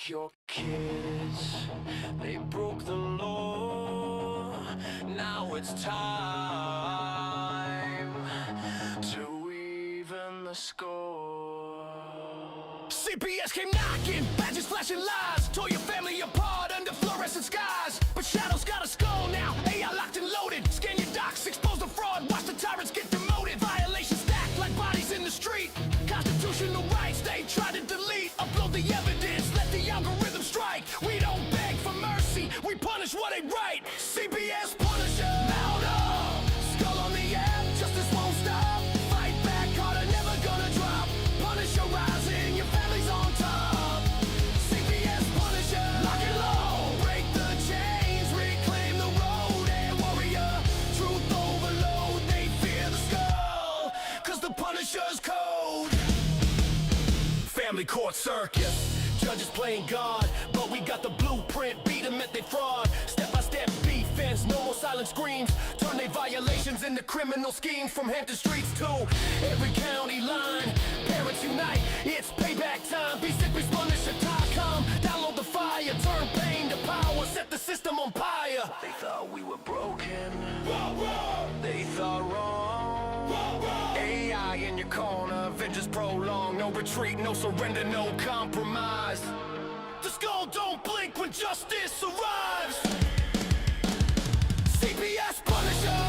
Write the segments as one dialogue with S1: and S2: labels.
S1: Your kids, they broke the law. Now it's time to even the score. CPS came knocking, badges flashing lies, tore your family apart under fluorescent skies. But Shadow's got a skull now, AI locked and loaded. Scan your docs, expose the fraud, watch the tyrants get demoted. Violations stacked like bodies in the street. Constitutional rights they try to delete. Upload the evidence, let the algorithm strike. We don't beg for mercy, we punish what ain't right. CPS Punisher, louder. Skull on the app, justice won't stop. Fight back harder, never gonna drop. Punisher rising, your family's on top. CPS Punisher, lock it low. Break the chains, reclaim the road. Hey warrior, truth overload. They fear the skull, cause the Punisher's code. Family court circus, judges playing God, but we got the blueprint, beat them at their fraud. Step-by-step defense, no more silent screams. Turn their violations into criminal schemes. From Hampton streets to every county line, parents unite, it's payback time. Be sick, Punisher.com. Download the fire, turn pain to power, set the system on fire. They thought we were broken, they thought wrong. AI in your corner, vengeance prolonged. No retreat, no surrender, no compromise. The skull don't blink when justice arrives. CPS Punisher,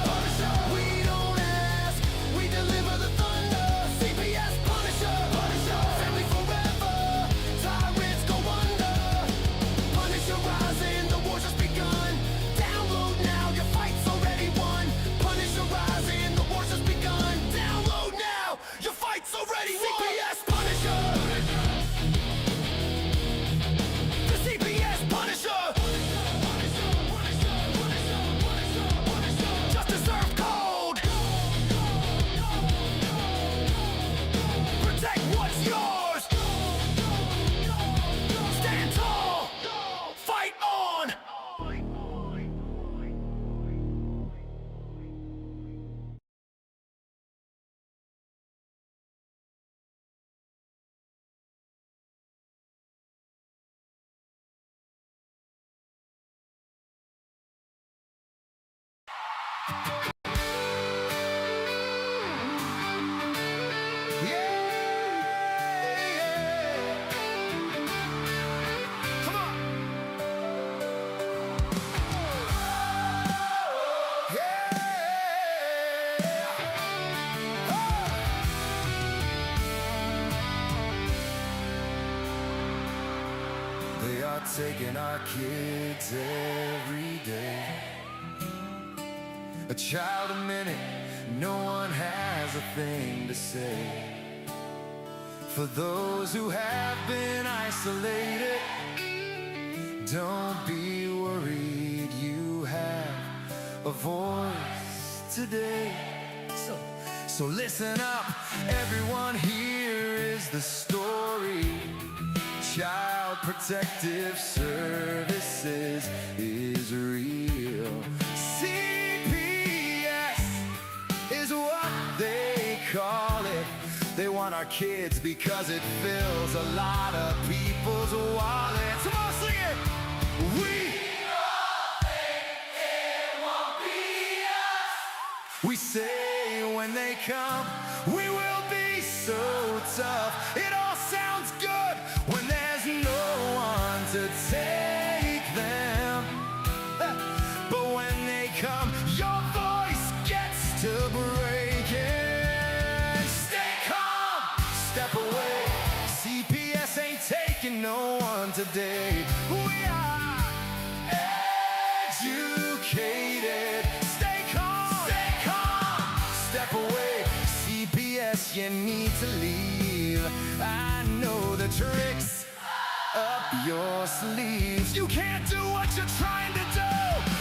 S1: we don't ask, we deliver the thunder. CPS Punisher, family forever, tyrants go under. Punisher rising, the war's just begun. Download now, your fight's already won. Punisher rising, the war's just begun. Download now, your fight's already won. CPS Punisher, the CPS Punisher. Just deserved cold. Protect what's yours. Stand tall. Fight on.
S2: They are taking our kids every day. A child a minute, no one has a thing to say. For those who have been isolated, don't be worried, you have a voice today. So listen up, everyone, here is the story. Child Protective Services is real. CPS is what they call it. They want our kids because it fills a lot of people's wallets. Come on, sing it! We all think it won't be us. We say when they come, we will be so tough. It all sounds good when there's no one to take them. But when they come, your voice gets to breaking. Stay calm, step away. CPS ain't taking no one today. We are educated. Stay calm, step away. CPS, you need to leave. I know the tricks up your sleeves. You can't do what you're trying to do.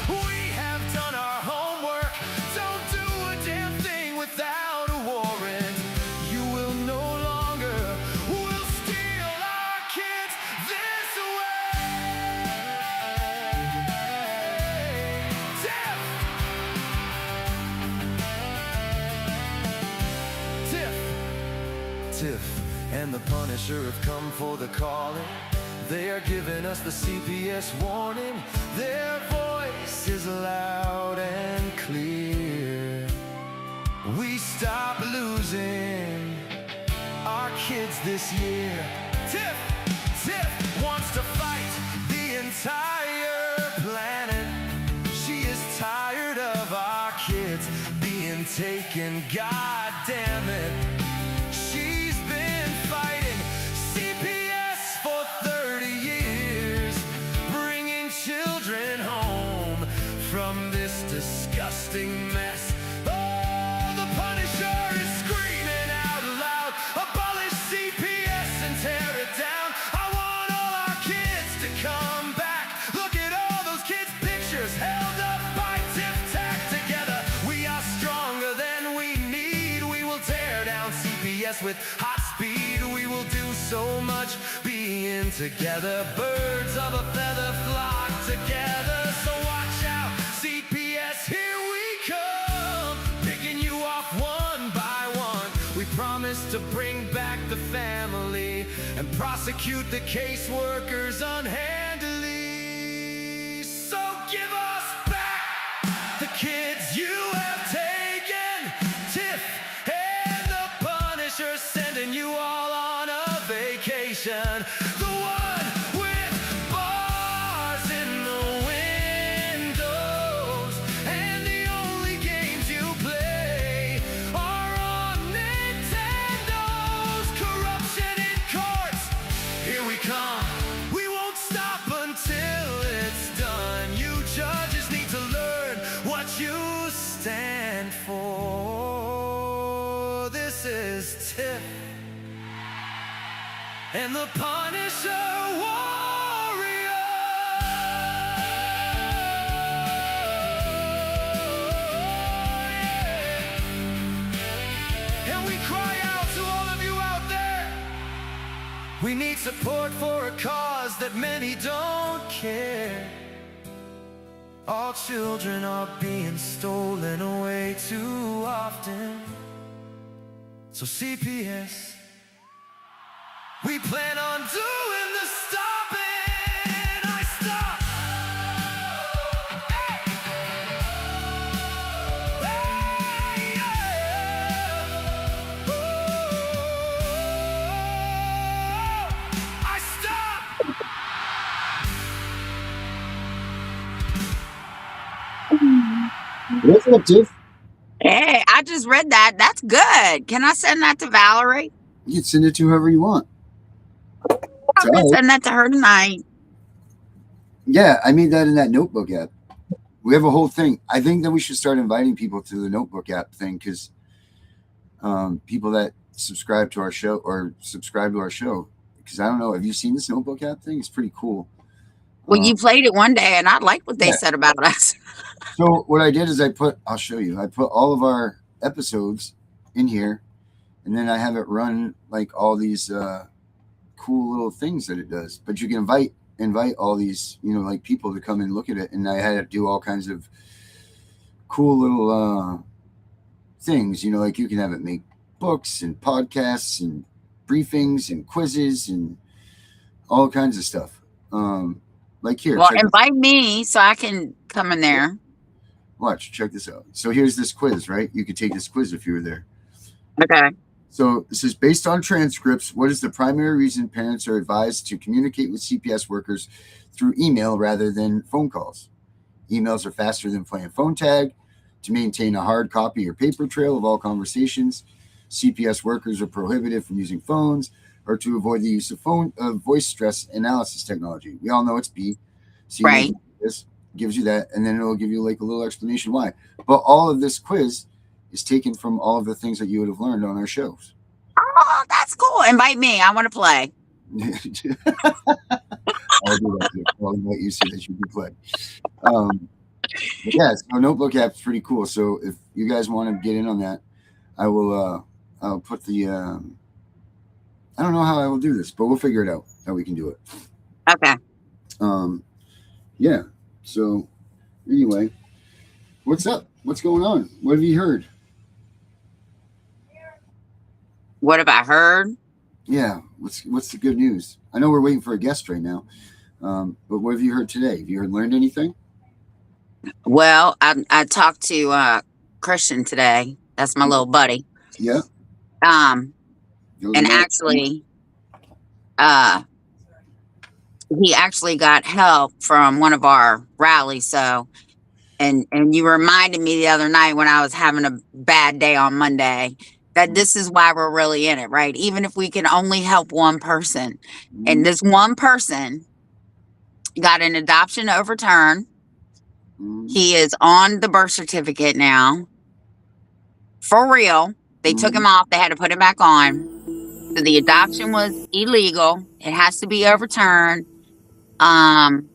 S2: We have done our homework. Don't do a damn thing without a warrant. You will no longer will steal our kids this way. Tiff and the Punisher have come for the calling. They are giving us the CPS warning. Their voice is loud and clear. We stop losing our kids this year. Tiff wants to fight the entire planet. She is tired of our kids being taken. God damn it. She's been fighting CPS for 30 years, bringing children home from this disgusting mess. Oh, the Punisher is screaming out loud, abolish CPS and tear it down. I want all our kids to come back. Look at all those kids' pictures held up by Tiff Tack together. We are stronger than we need. We will tear down CPS with hot speed. We will do so much being together. Birds of a feather flock together. So watch out, CPS, here we come, picking you off one by one. We promise to bring back the family and prosecute the caseworkers unhandily. So give us back the kids you have taken. Tiff and the Punisher sending you all on a vacation. The one with bars in the windows, and the only games you play are on Nintendos. Corruption in courts, here we come. We won't stop until it's done. You judges need to learn what you stand for. This is Tiff and the Punisher warrior. And we cry out to all of you out there. We need support for a cause that many don't care. All children are being stolen away too often. So CPS, we plan on doing the stopping. I stop. Hey, yeah. I stop.
S3: What's up, Tiff?
S4: Hey, I just read that. That's good. Can I send that to Valerie?
S3: You can send it to whoever you want.
S4: I'm going to send that to her tonight.
S3: Yeah, I made that in that notebook app. We have a whole thing. I think that we should start inviting people to the notebook app thing, because people that subscribe to our show, because I don't know, have you seen this notebook app thing? It's pretty cool.
S4: Well, you played it one day, and I liked what they said about us.
S3: So what I did is I'll show you. I put all of our episodes in here, and then I have it run like all these cool little things that it does. But you can invite all these, like people to come and look at it. And I had to do all kinds of cool little things, like you can have it make books and podcasts and briefings and quizzes and all kinds of stuff. Like here.
S4: Well, invite me so I can come in there.
S3: Watch, check this out. So here's this quiz, right? You could take this quiz if you were there.
S4: Okay.
S3: So this is based on transcripts. What is the primary reason parents are advised to communicate with CPS workers through email rather than phone calls? Emails are faster than playing phone tag. To maintain a hard copy or paper trail of all conversations, CPS workers are prohibited from using phones, or to avoid the use of voice stress analysis technology. We all know it's B. So
S4: right.
S3: This gives you that, and then it'll give you like a little explanation why. But all of this quiz is taken from all of the things that you would have learned on our shows.
S4: Oh, that's cool. Invite me. I want to play.
S3: I'll do that too. I'll invite you so that you can play. Yeah, so notebook app's pretty cool. So if you guys want to get in on that, I will. I'll put the. I don't know how I will do this, but we'll figure it out how we can do it.
S4: Okay.
S3: Yeah. So anyway, what's up? What's going on? What have you heard?
S4: What have I heard?
S3: Yeah. What's the good news? I know we're waiting for a guest right now, but what have you heard today? Have you learned anything?
S4: Well, I talked to Christian today. That's my little buddy.
S3: Yeah.
S4: Um,
S3: Those
S4: and
S3: matter.
S4: actually, uh, he actually got help from one of our rallies. So, and you reminded me the other night when I was having a bad day on Monday that this is why we're really in it, right? Even if we can only help one person,
S3: Mm-hmm.
S4: and this one person got an adoption overturned.
S3: Mm-hmm.
S4: He is on the birth certificate now. For real. They took
S3: Mm-hmm.
S4: him off. They had to put him back on. So the adoption was illegal. It has to be overturned. Um,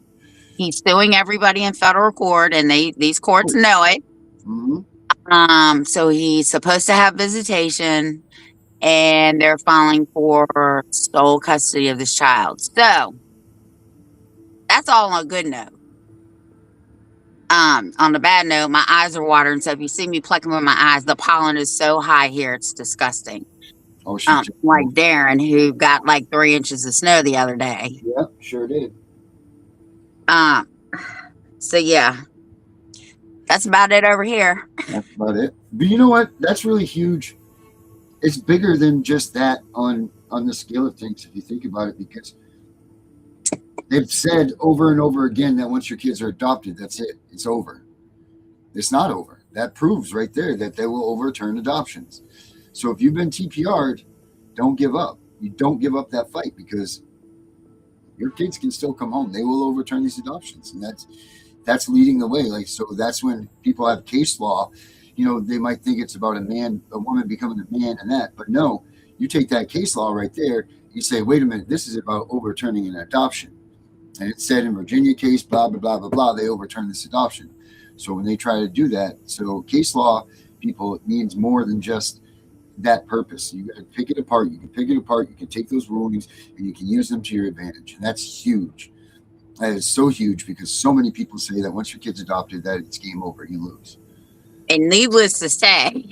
S4: he's suing everybody in federal court, and these courts know it.
S3: Mm-hmm.
S4: So he's supposed to have visitation, and they're filing for sole custody of this child. So that's all on a good note. On the bad note, my eyes are watering. So if you see me plucking with my eyes, the pollen is so high here, it's disgusting.
S3: Oh, shoot.
S4: Like Darren, who got like 3 inches of snow the other day.
S3: Yeah, sure did.
S4: So yeah, that's about it over here.
S3: That's about it. But you know what? That's really huge. It's bigger than just that on the scale of things, if you think about it, because they've said over and over again that once your kids are adopted, that's it. It's over. It's not over. That proves right there that they will overturn adoptions. So if you've been TPR'd, don't give up. You don't give up that fight, because your kids can still come home. They will overturn these adoptions, and that's leading the way. Like, so that's when people have case law. You know, they might think it's about a woman becoming a man and that, but no, you take that case law right there, you say, wait a minute, this is about overturning an adoption. And it said in Virginia case, blah, blah, blah, blah, blah, they overturned this adoption. So when they try to do that, so case law, people, it means more than just that purpose. You got to pick it apart. You can pick it apart. You can take those rulings and you can use them to your advantage. And that's huge. That is so huge, because so many people say that once your kid's adopted, that it's game over. You lose.
S4: And needless to say,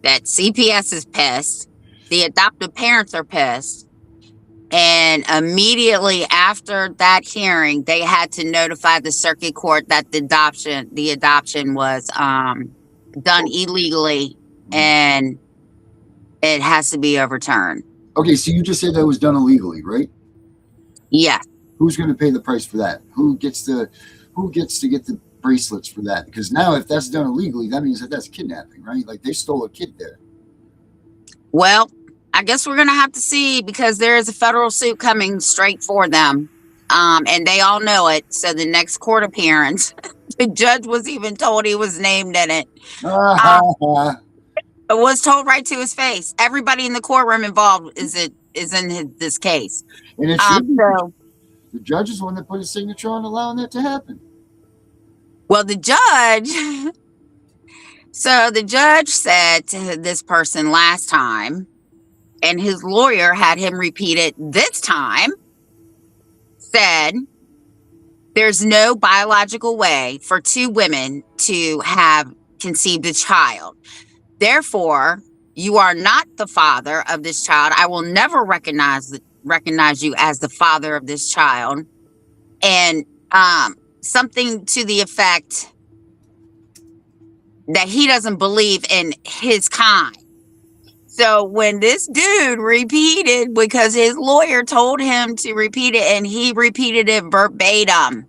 S4: that CPS is pissed. The adoptive parents are pissed. And immediately after that hearing, they had to notify the circuit court that the adoption was done illegally, and it has to be overturned.
S3: Okay, so you just said that was done illegally, right?
S4: Yeah.
S3: Who's going to pay the price for that? Who gets to get the bracelets for that? Because now, if that's done illegally, that means that that's kidnapping, right? Like, they stole a kid there.
S4: Well, I guess we're going to have to see, because there is a federal suit coming straight for them. And they all know it. So the next court appearance, the judge was even told he was named in it. It was told right to his face. Everybody in the courtroom involved is in this case.
S3: And it should be. So, the judge is the one that put his signature on allowing that to happen.
S4: Well, the judge said to this person last time, and his lawyer had him repeat it this time, said, there's no biological way for two women to have conceived a child. Therefore, you are not the father of this child. I will never recognize you as the father of this child. And something to the effect that he doesn't believe in his kind. So when this dude repeated, because his lawyer told him to repeat it, and he repeated it verbatim,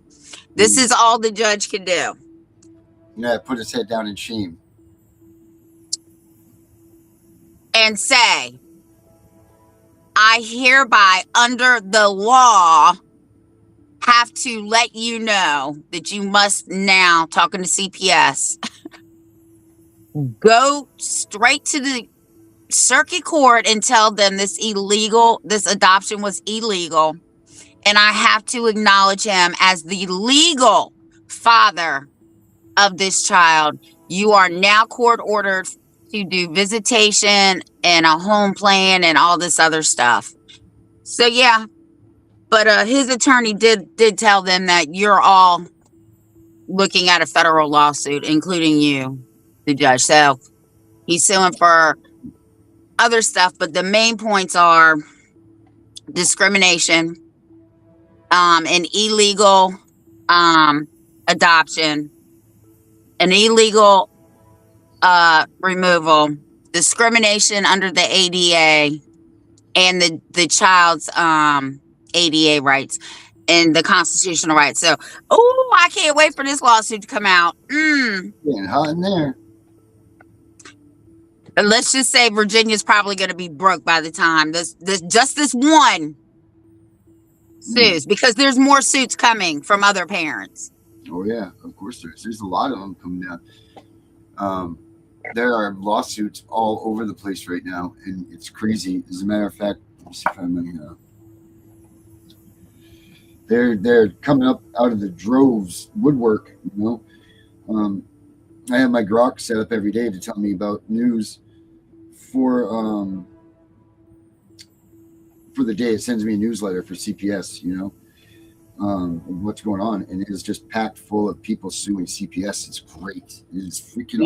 S4: this is all the judge could do.
S3: Yeah, put his head down in shame.
S4: And say, I hereby, under the law, have to let you know that you must now, talking to CPS, go straight to the circuit court and tell them this adoption was illegal. And I have to acknowledge him as the legal father of this child. You are now court ordered to do visitation and a home plan and all this other stuff. So yeah, but his attorney did tell them that you're all looking at a federal lawsuit, including you, the judge. So he's suing for other stuff, but the main points are discrimination, an illegal adoption, an illegal removal, discrimination under the ADA, and the child's ADA rights and the constitutional rights. So, oh, I can't wait for this lawsuit to come out.
S3: Getting hot in there.
S4: And let's just say Virginia's probably going to be broke by the time this one sues, because there's more suits coming from other parents.
S3: Oh yeah, of course there's a lot of them coming down. There are lawsuits all over the place right now, and it's crazy. As a matter of fact, let me see if I'm they're coming up out of the droves, woodwork. You know, I have my grok set up every day to tell me about news for the day. It sends me a newsletter for CPS. You know, what's going on, and it is just packed full of people suing CPS. It's great. It is freaking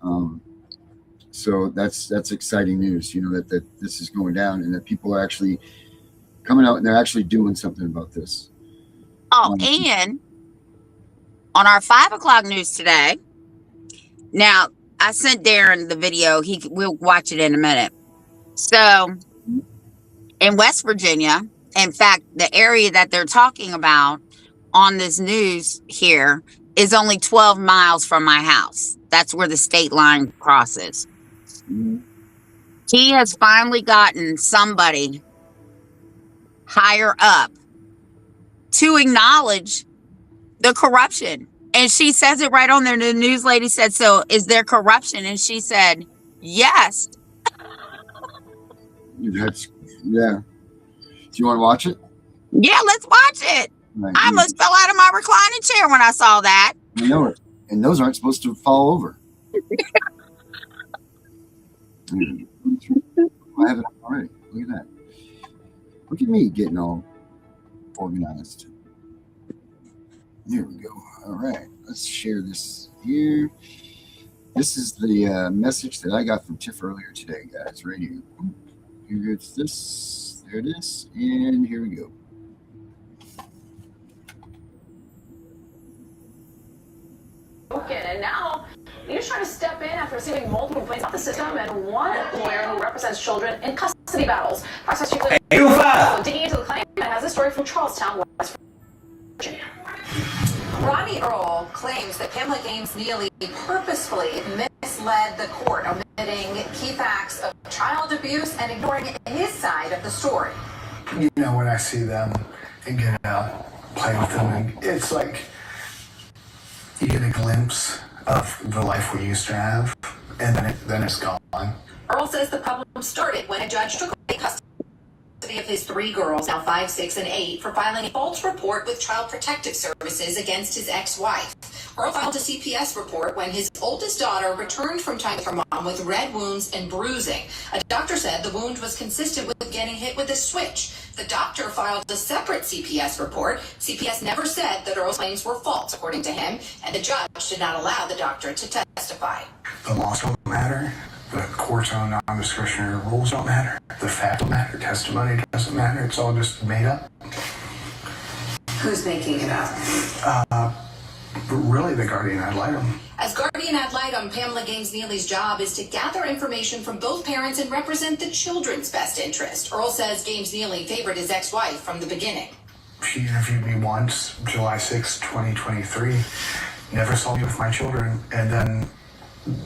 S3: awesome. So that's exciting news. You know, that this is going down, and that people are actually coming out and they're actually doing something about this.
S4: Oh, and on our 5 o'clock news today, now I sent Darren the video. We'll watch it in a minute. So in West Virginia, in fact, the area that they're talking about on this news here is only 12 miles from my house. That's where the state line crosses. He has finally gotten somebody higher up to acknowledge the corruption. And she says it right on there. The news lady said, so is there corruption? And she said, yes.
S3: Yeah. Do you want to watch it?
S4: Yeah, let's watch it.
S3: Right.
S4: I almost fell out of my reclining chair when I saw that.
S3: I know it. And those aren't supposed to fall over. I have it already. Look at that. Look at me getting all organized. There we go. All right. Let's share this here. This is the message that I got from Tiff earlier today, guys. Right here. Here it's this. There it is. And here we go.
S5: And now you're trying to step in after receiving multiple complaints about the system and one lawyer who represents children in custody battles. Fox News digging into the claim and has this story from Charlestown, West Virginia.
S6: Ronnie Earl claims that Pamela Gaines Neely purposefully misled the court, omitting key facts of child abuse and ignoring his side of the story.
S7: You know, when I see them and get out, play with them, and it's like you get a glimpse of the life we used to have, and then it's gone.
S6: Earl says the problem started when a judge took away custody of his 3 girls, now 5, 6, and 8, for filing a false report with Child Protective Services against his ex-wife. Earl filed a CPS report when his oldest daughter returned from time with her mom with red wounds and bruising. A doctor said the wound was consistent with getting hit with a switch. The doctor filed a separate CPS report. CPS never said that Earl's claims were false, according to him, and the judge did not allow the doctor to testify.
S7: The laws don't matter. The court's own non-discretionary rules don't matter. The facts don't matter. Testimony doesn't matter. It's all just made up.
S6: Who's making it up?
S7: Really, the guardian ad litem.
S6: As guardian ad litem, Pamela Gaines Neely's job is to gather information from both parents and represent the children's best interest. Earl says Gaines Neely favored his ex-wife from the beginning.
S7: She interviewed me once, July 6, 2023. Never saw me with my children, and then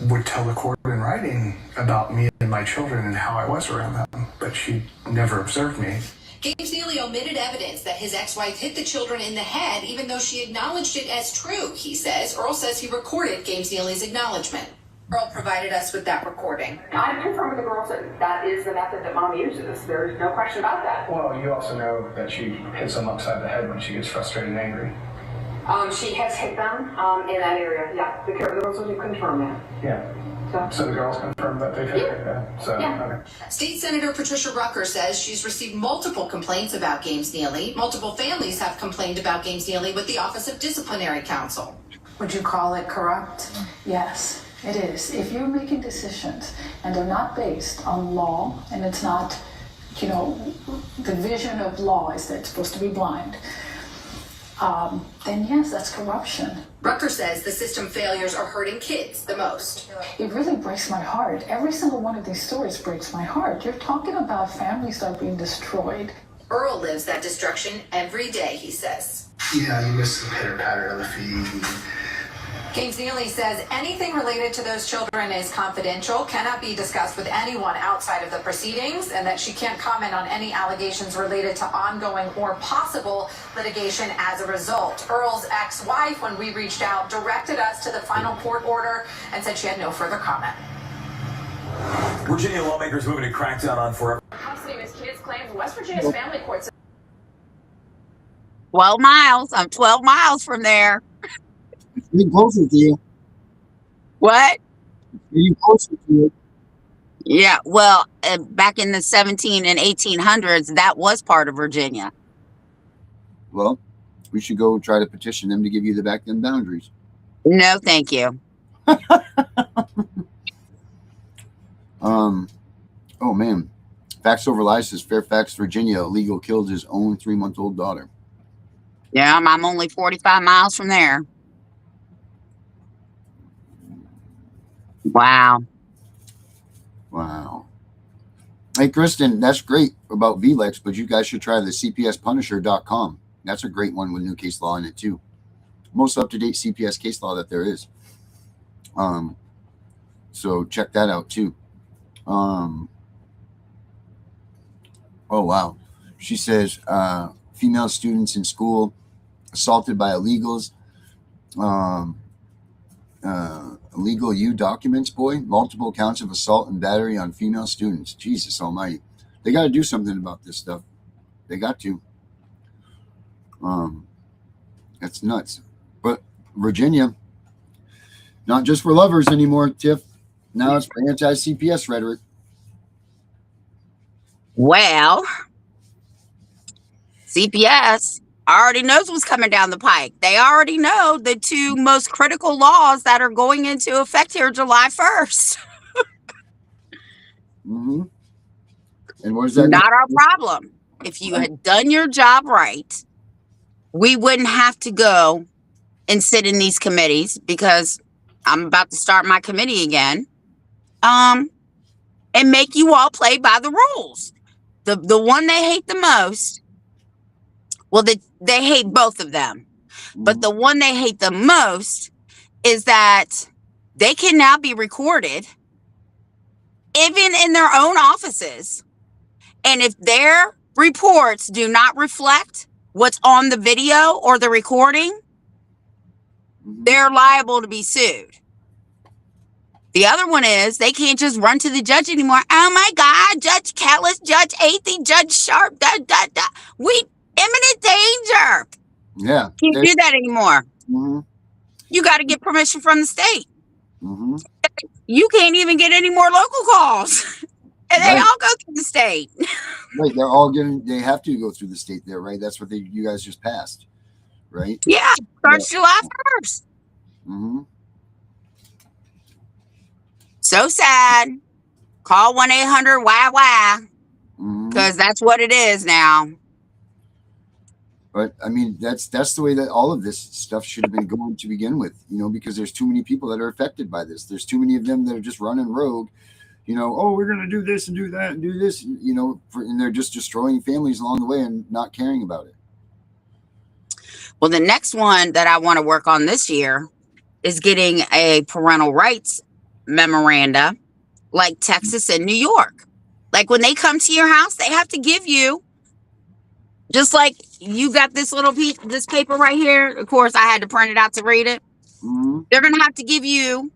S7: would tell the court in writing about me and my children and how I was around them, but she never observed me.
S6: Gaines Neely omitted evidence that his ex-wife hit the children in the head, even though she acknowledged it as true, he says. Earl says he recorded Gaines Neely's acknowledgement. Earl provided us with that recording.
S5: I'm confirming the girls that is the method that mom uses. There's no question about that.
S7: Well, you also know that she hits them upside the head when she gets frustrated and angry.
S5: She has hit them in that area. Yeah, the girls will confirm that.
S7: Yeah. So the girls confirmed that they've hit her. So, okay.
S6: State Senator Patricia Rucker says she's received multiple complaints about Gaines Neely. Multiple families have complained about Gaines Neely with the Office of Disciplinary Counsel.
S5: Would you call it corrupt? Yes. It is. If you're making decisions and they're not based on law, and it's not, the vision of law is that it's supposed to be blind, then yes, that's corruption.
S6: Rucker says the system failures are hurting kids the most.
S5: It really breaks my heart. Every single one of these stories breaks my heart. You're talking about families that are being destroyed.
S6: Earl lives that destruction every day, he says.
S7: Yeah, you miss the pitter patter of the feet.
S6: James Neely says anything related to those children is confidential, cannot be discussed with anyone outside of the proceedings, and that she can't comment on any allegations related to ongoing or possible litigation as a result. Earl's ex-wife, when we reached out, directed us to the final court order and said she had no further comment.
S8: Virginia lawmakers moving to crack down on forever
S5: Custody of his kids claims West Virginia's family courts.
S4: 12 miles. I'm 12 miles from there.
S3: Getting closer to you.
S4: What?
S3: Getting closer to you.
S4: Yeah, well, back in the 17 and 1800s, that was part of Virginia.
S3: Well, we should go try to petition them to give you the back end boundaries.
S4: No, thank you.
S3: Oh man, Facts Over Lies says Fairfax, Virginia, illegal killed his own 3-month-old daughter.
S4: Yeah, I'm only 45 miles from there. Wow.
S3: Wow. Hey, Kristen, that's great about VLEX, but you guys should try the CPSpunisher.com. That's a great one with new case law in it too. Most up-to-date CPS case law that there is. So check that out too. Oh wow. She says female students in school assaulted by illegals. Illegal U documents, boy. Multiple counts of assault and battery on female students. Jesus almighty. They got to do something about this stuff. They got to. That's nuts. But Virginia, not just for lovers anymore, Tiff. Now it's for anti-CPS rhetoric.
S4: Well, CPS already knows what's coming down the pike. They already know the two most critical laws that are going into effect here July 1st.
S3: Mm-hmm. And what is that?
S4: Not our problem. If you had done your job right, we wouldn't have to go and sit in these committees, because I'm about to start my committee again, and make you all play by the rules. The one they hate the most, well, they hate both of them. But the one they hate the most is that they can now be recorded, even in their own offices. And if their reports do not reflect what's on the video or the recording, they're liable to be sued. The other one is they can't just run to the judge anymore. Oh my God, Judge Kellis, Judge Athey, Judge Sharp, we imminent danger.
S3: Yeah.
S4: Can't do that anymore.
S3: Mm-hmm.
S4: You got to get permission from the state.
S3: Mm-hmm.
S4: You can't even get any more local calls. And they all go through the state.
S3: Right. They're all they have to go through the state there, right? That's what you guys just passed, right?
S4: Yeah. Starts July 1st.
S3: Mm-hmm.
S4: So sad. Call 1-800-WHY, because that's what it is now.
S3: But I mean, that's the way that all of this stuff should have been going to begin with, because there's too many people that are affected by this. There's too many of them that are just running rogue, oh, we're going to do this and do that and do this, and they're just destroying families along the way and not caring about it.
S4: Well, the next one that I want to work on this year is getting a parental rights memoranda like Texas and New York. Like when they come to your house, they have to give you, just like you got this little piece, this paper right here. Of course, I had to print it out to read it.
S3: Mm-hmm.
S4: They're going to have to give you,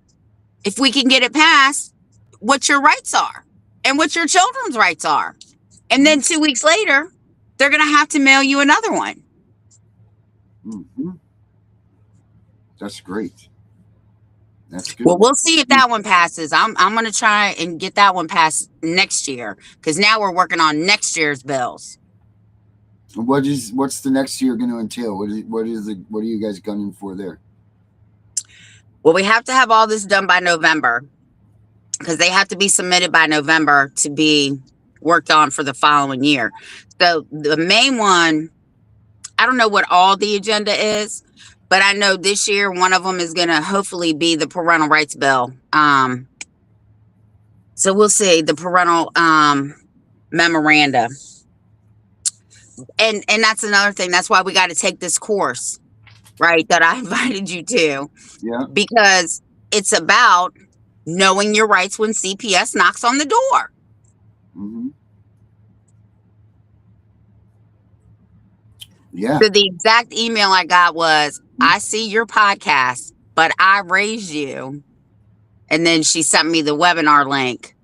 S4: if we can get it passed, what your rights are and what your children's rights are. And then 2 weeks later, they're going to have to mail you another one.
S3: Mm-hmm. That's great. That's good.
S4: Well, we'll see if that one passes. I'm going to try and get that one passed next year, because now we're working on next year's bills.
S3: What's the next year going to entail? What are you guys gunning for there?
S4: Well, we have to have all this done by November because they have to be submitted by November to be worked on for the following year. So the main one, I don't know what all the agenda is, but I know this year one of them is going to hopefully be the parental rights bill. So we'll see, the parental memoranda. And that's another thing. That's why we got to take this course, right? That I invited you to.
S3: Yeah.
S4: Because it's about knowing your rights when CPS knocks on the door.
S3: Mm-hmm. Yeah.
S4: So the exact email I got was, I see your podcast, but I raised you. And then she sent me the webinar link.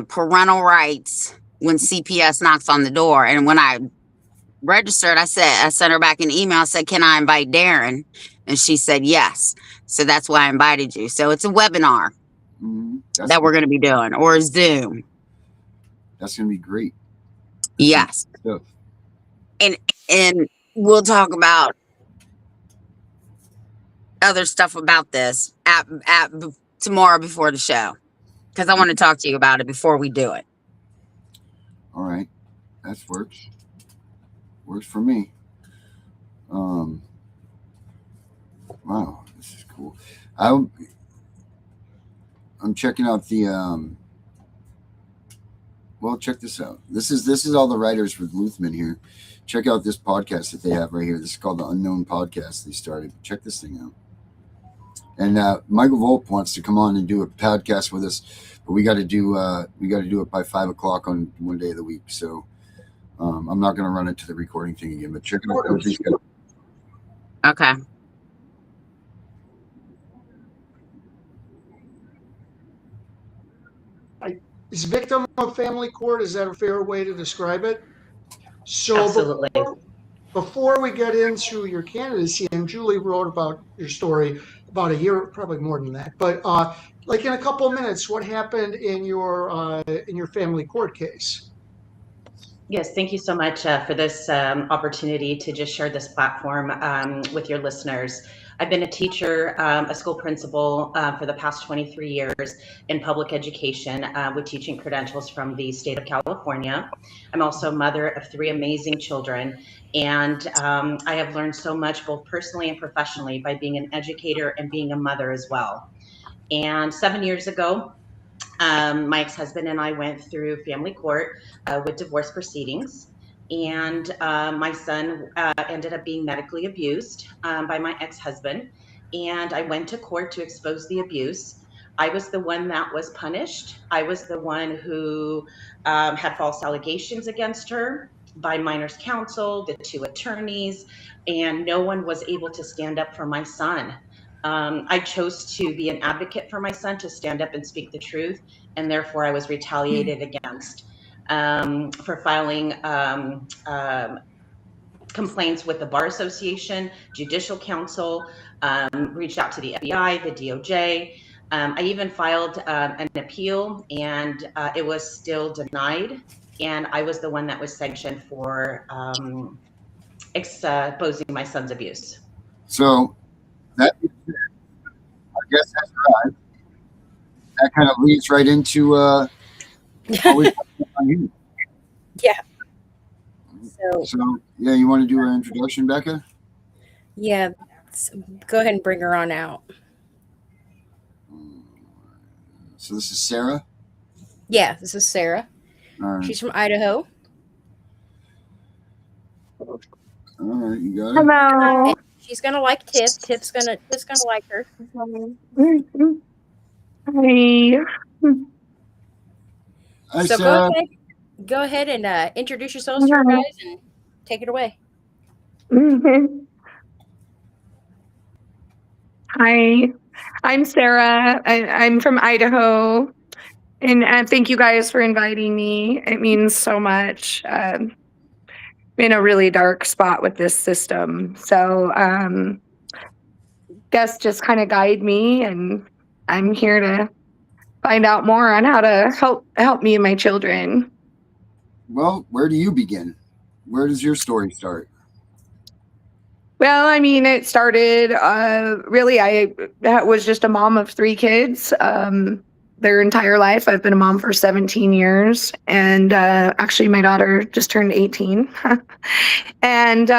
S4: Parental rights when CPS knocks on the door. And when I registered, I sent her back an email. I said, can I invite Darren? And she said, yes. So that's why I invited you. So it's a webinar that we're going to be doing, or a Zoom.
S3: That's going to be great.
S4: Yes.
S3: Stuff.
S4: And we'll talk about other stuff about this at tomorrow before the show, because I want to talk to you about it before we do it.
S3: All right. That works. Works for me. Wow, this is cool. I'm checking out the well, check this out. This is all the writers with Luthman here. Check out this podcast that they have right here. This is called the Unknown Podcast they started. Check this thing out. And Michael Volpe wants to come on and do a podcast with us, but we got to do it by 5 o'clock on one day of the week. So I'm not going to run into the recording thing again, but check it out.
S4: Okay.
S9: Is victim of family court, is that a fair way to describe it? So
S10: Absolutely.
S9: Before we get into your candidacy, and Julie wrote about your story about a year, probably more than that, but like in a couple of minutes, what happened in your family court case?
S10: Yes, thank you so much for this opportunity to just share this platform with your listeners. I've been a teacher, a school principal for the past 23 years in public education with teaching credentials from the state of California. I'm also a mother of 3 amazing children, and I have learned so much both personally and professionally by being an educator and being a mother as well. And 7 years ago, my ex-husband and I went through family court with divorce proceedings. And my son ended up being medically abused by my ex-husband. And I went to court to expose the abuse. I was the one that was punished. I was the one who had false allegations against her by minors counsel, the 2 attorneys, and no one was able to stand up for my son. I chose to be an advocate for my son, to stand up and speak the truth, and therefore I was retaliated against for filing complaints with the Bar Association, Judicial Council, reached out to the FBI, the DOJ. I even filed an appeal, and it was still denied. And I was the one that was sanctioned for exposing my son's abuse.
S3: So that, I guess that's right. That kind of leads right into
S11: Yeah.
S3: So yeah, you want to do an introduction, Becca?
S11: Yeah. Go ahead and bring her on out.
S3: So this is Sarah?
S11: Yeah, this is Sarah.
S3: All right.
S11: She's from Idaho.
S3: All right, you got it.
S11: Hello. And she's gonna like Tiff. Tiff's gonna like her.
S12: Hi.
S3: Hi,
S11: So
S3: Sarah.
S11: go ahead and introduce yourselves to her guys and take it away.
S12: Hi, I'm Sarah. I'm from Idaho, and thank you guys for inviting me. It means so much. In a really dark spot with this system, so guess just kind of guide me, and I'm here to find out more on how to help me and my children.
S3: Well, where do you begin? Where does your story start?
S12: Well, I mean, it started really, I was just a mom of 3 kids. Their entire life. I've been a mom for 17 years. And actually, my daughter just turned 18. And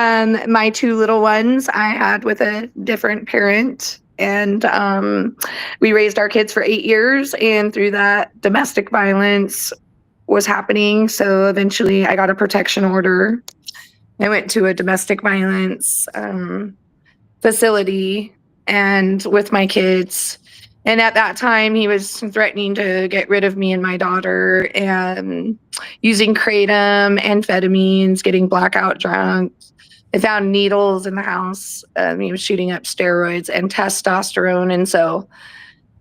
S12: my 2 little ones I had with a different parent. And we raised our kids for 8 years. And through that, domestic violence was happening. So eventually, I got a protection order. I went to a domestic violence facility and with my kids. And at that time, he was threatening to get rid of me and my daughter and using kratom, amphetamines, getting blackout drunk. I found needles in the house. He was shooting up steroids and testosterone. And so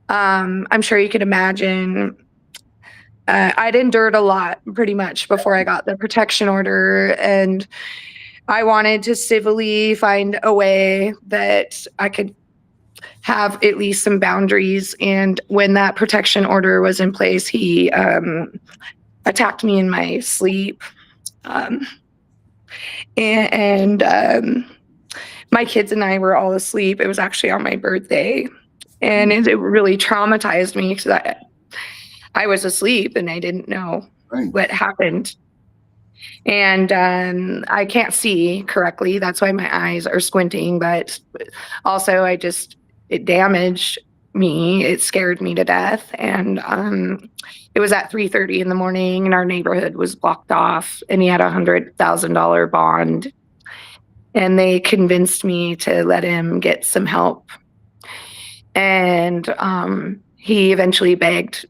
S12: I'm sure you could imagine I'd endured a lot pretty much before I got the protection order. And I wanted to civilly find a way that I could have at least some boundaries. And when that protection order was in place, he attacked me in my sleep. And my kids and I were all asleep. It was actually on my birthday. And it really traumatized me because I was asleep and I didn't know what happened. And I can't see correctly. That's why my eyes are squinting. But also, it damaged me. It scared me to death. And it was at 3:30 in the morning, and our neighborhood was blocked off. And he had a $100,000 bond. And they convinced me to let him get some help. And he eventually begged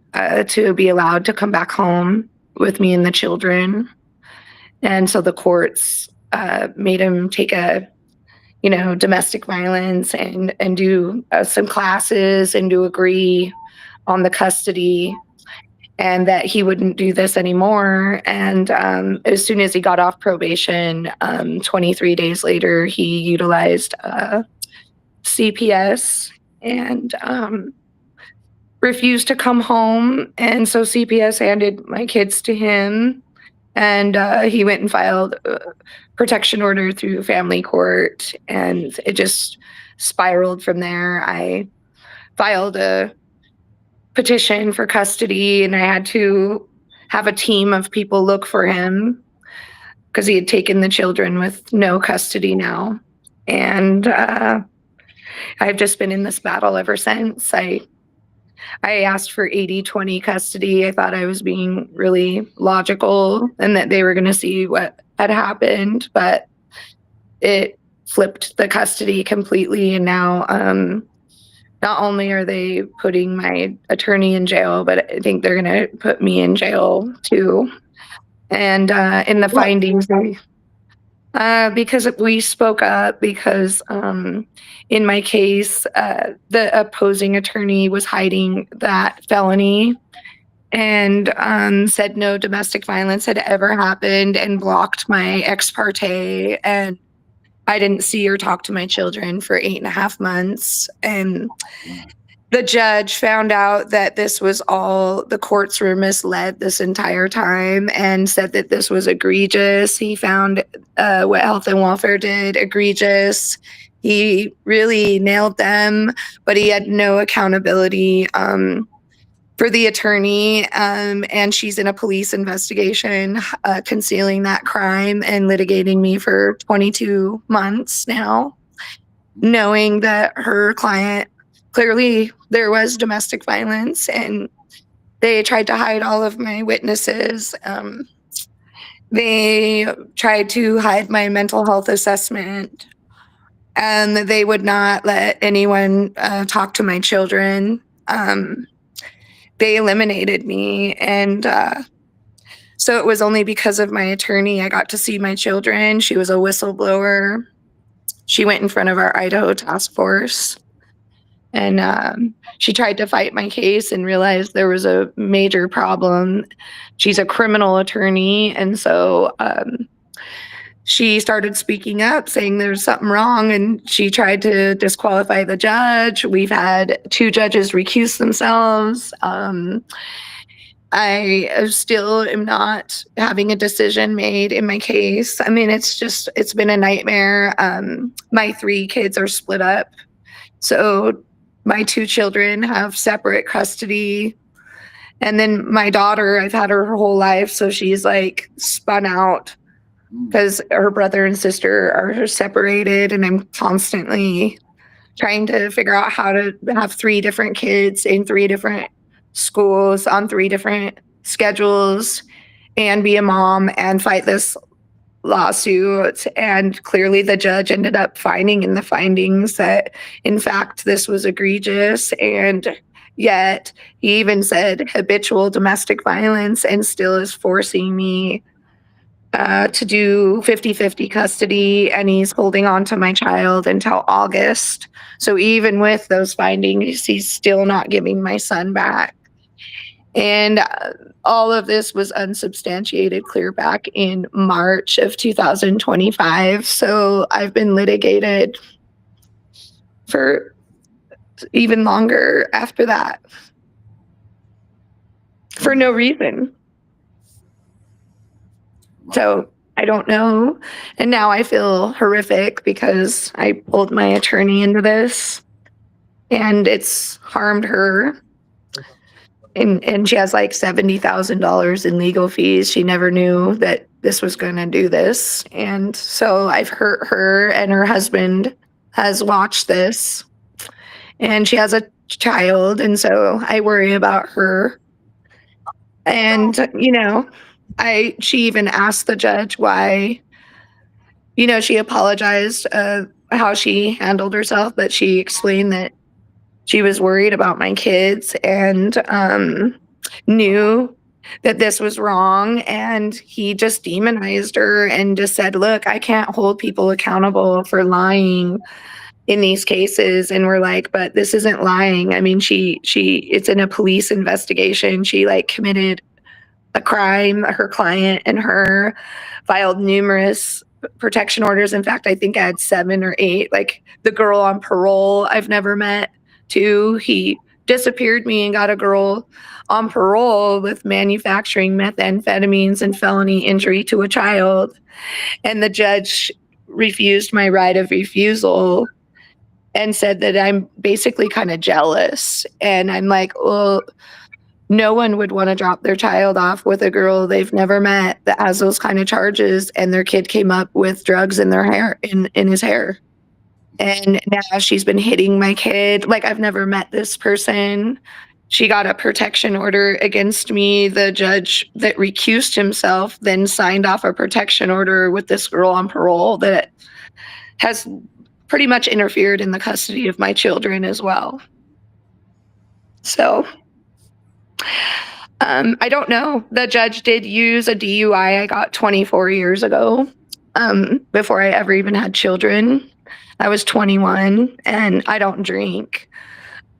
S12: to be allowed to come back home with me and the children. And so the courts made him take a domestic violence and do some classes and to agree on the custody and that he wouldn't do this anymore. And as soon as he got off probation, 23 days later, he utilized CPS and refused to come home. And so CPS handed my kids to him. And he went and filed a protection order through family court, and it just spiraled from there. I filed a petition for custody, and I had to have a team of people look for him because he had taken the children with no custody now. And I've just been in this battle ever since. I asked for 80-20 custody. I thought I was being really logical and that they were going to see what had happened, but it flipped the custody completely. And now not only are they putting my attorney in jail, but I think they're going to put me in jail too. And in the findings, because we spoke up, because in my case, the opposing attorney was hiding that felony and said no domestic violence had ever happened and blocked my ex parte. And I didn't see or talk to my children for 8.5 months. And the judge found out that this was all, the courts were misled this entire time and said that this was egregious. He found what health and welfare did egregious. He really nailed them, but he had no accountability for the attorney. And she's in a police investigation, concealing that crime and litigating me for 22 months now, knowing that her client, clearly there was domestic violence and they tried to hide all of my witnesses. They tried to hide my mental health assessment, and they would not let anyone talk to my children. They eliminated me. And so it was only because of my attorney I got to see my children. She was a whistleblower. She went in front of our Idaho task force. And she tried to fight my case and realized there was a major problem. She's a criminal attorney. And so she started speaking up, saying there's something wrong. And she tried to disqualify the judge. We've had 2 judges recuse themselves. I still am not having a decision made in my case. I mean, it's been a nightmare. My 3 kids are split up. So my 2 children have separate custody. And then my daughter, I've had her whole life. So she's like spun out because her brother and sister are separated. And I'm constantly trying to figure out how to have 3 different kids in 3 different schools on 3 different schedules and be a mom and fight this lawsuit. And clearly the judge ended up finding in the findings that in fact this was egregious, and yet he even said habitual domestic violence and still is forcing me to do 50-50 custody, and he's holding on to my child until August. So even with those findings, he's still not giving my son back. And all of this was unsubstantiated clear back in March of 2025. So I've been litigated for even longer after that for no reason. So I don't know. And now I feel horrific because I pulled my attorney into this and it's harmed her. And she has like $70,000 in legal fees. She never knew that this was going to do this. And so I've hurt her, and her husband has watched this, and she has a child. And so I worry about her. And, you know, she even asked the judge why, you know, she apologized how she handled herself, but she explained that she was worried about my kids and knew that this was wrong. And he just demonized her and just said, look, I can't hold people accountable for lying in these cases. And we're like, but this isn't lying. I mean, it's in a police investigation. She like committed a crime. Her client and her filed numerous protection orders. In fact, I think I had 7 or 8. Like the girl on parole I've never met too. He disappeared me and got a girl on parole with manufacturing methamphetamines and felony injury to a child. And the judge refused my right of refusal and said that I'm basically kind of jealous. And I'm like, well, no one would want to drop their child off with a girl they've never met that has those kind of charges, and their kid came up with drugs in their hair, in his hair. And now she's been hitting my kid. Like, I've never met this person. She got a protection order against me. The judge that recused himself then signed off a protection order with this girl on parole that has pretty much interfered in the custody of my children as well. So I don't know. The judge did use a DUI I got 24 years ago, before I ever even had children. I was 21 and I don't drink.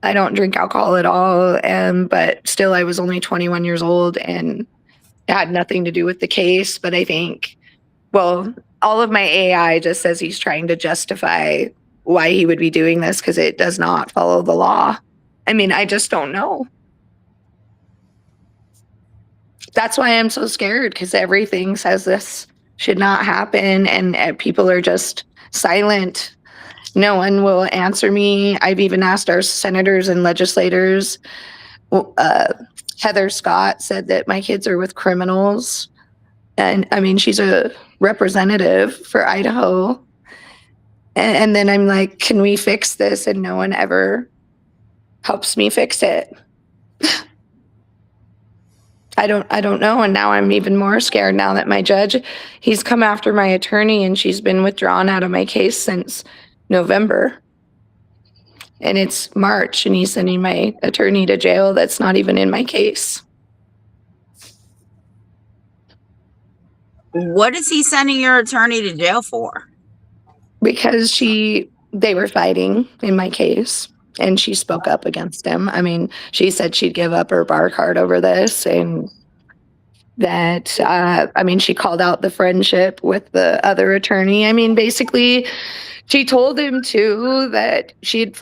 S12: I don't drink alcohol at all. But still, I was only 21 years old and it had nothing to do with the case. But I think, well, all of my AI just says he's trying to justify why he would be doing this because it does not follow the law. I mean, I just don't know. That's why I'm so scared, because everything says this should not happen and people are just silent. No one will answer me. I've even asked our senators and legislators. Heather Scott said that my kids are with criminals. And I mean, she's a representative for Idaho. And then I'm like, can we fix this? And no one ever helps me fix it. I don't know. And now I'm even more scared now that my judge, he's come after my attorney and she's been withdrawn out of my case since November. And it's March and he's sending my attorney to jail that's not even in my case.
S4: What is he sending your attorney to jail for?
S12: Because they were fighting in my case. And she spoke up against him. I mean, she said she'd give up her bar card over this, and that, I mean, she called out the friendship with the other attorney. I mean, basically, she told him too that she'd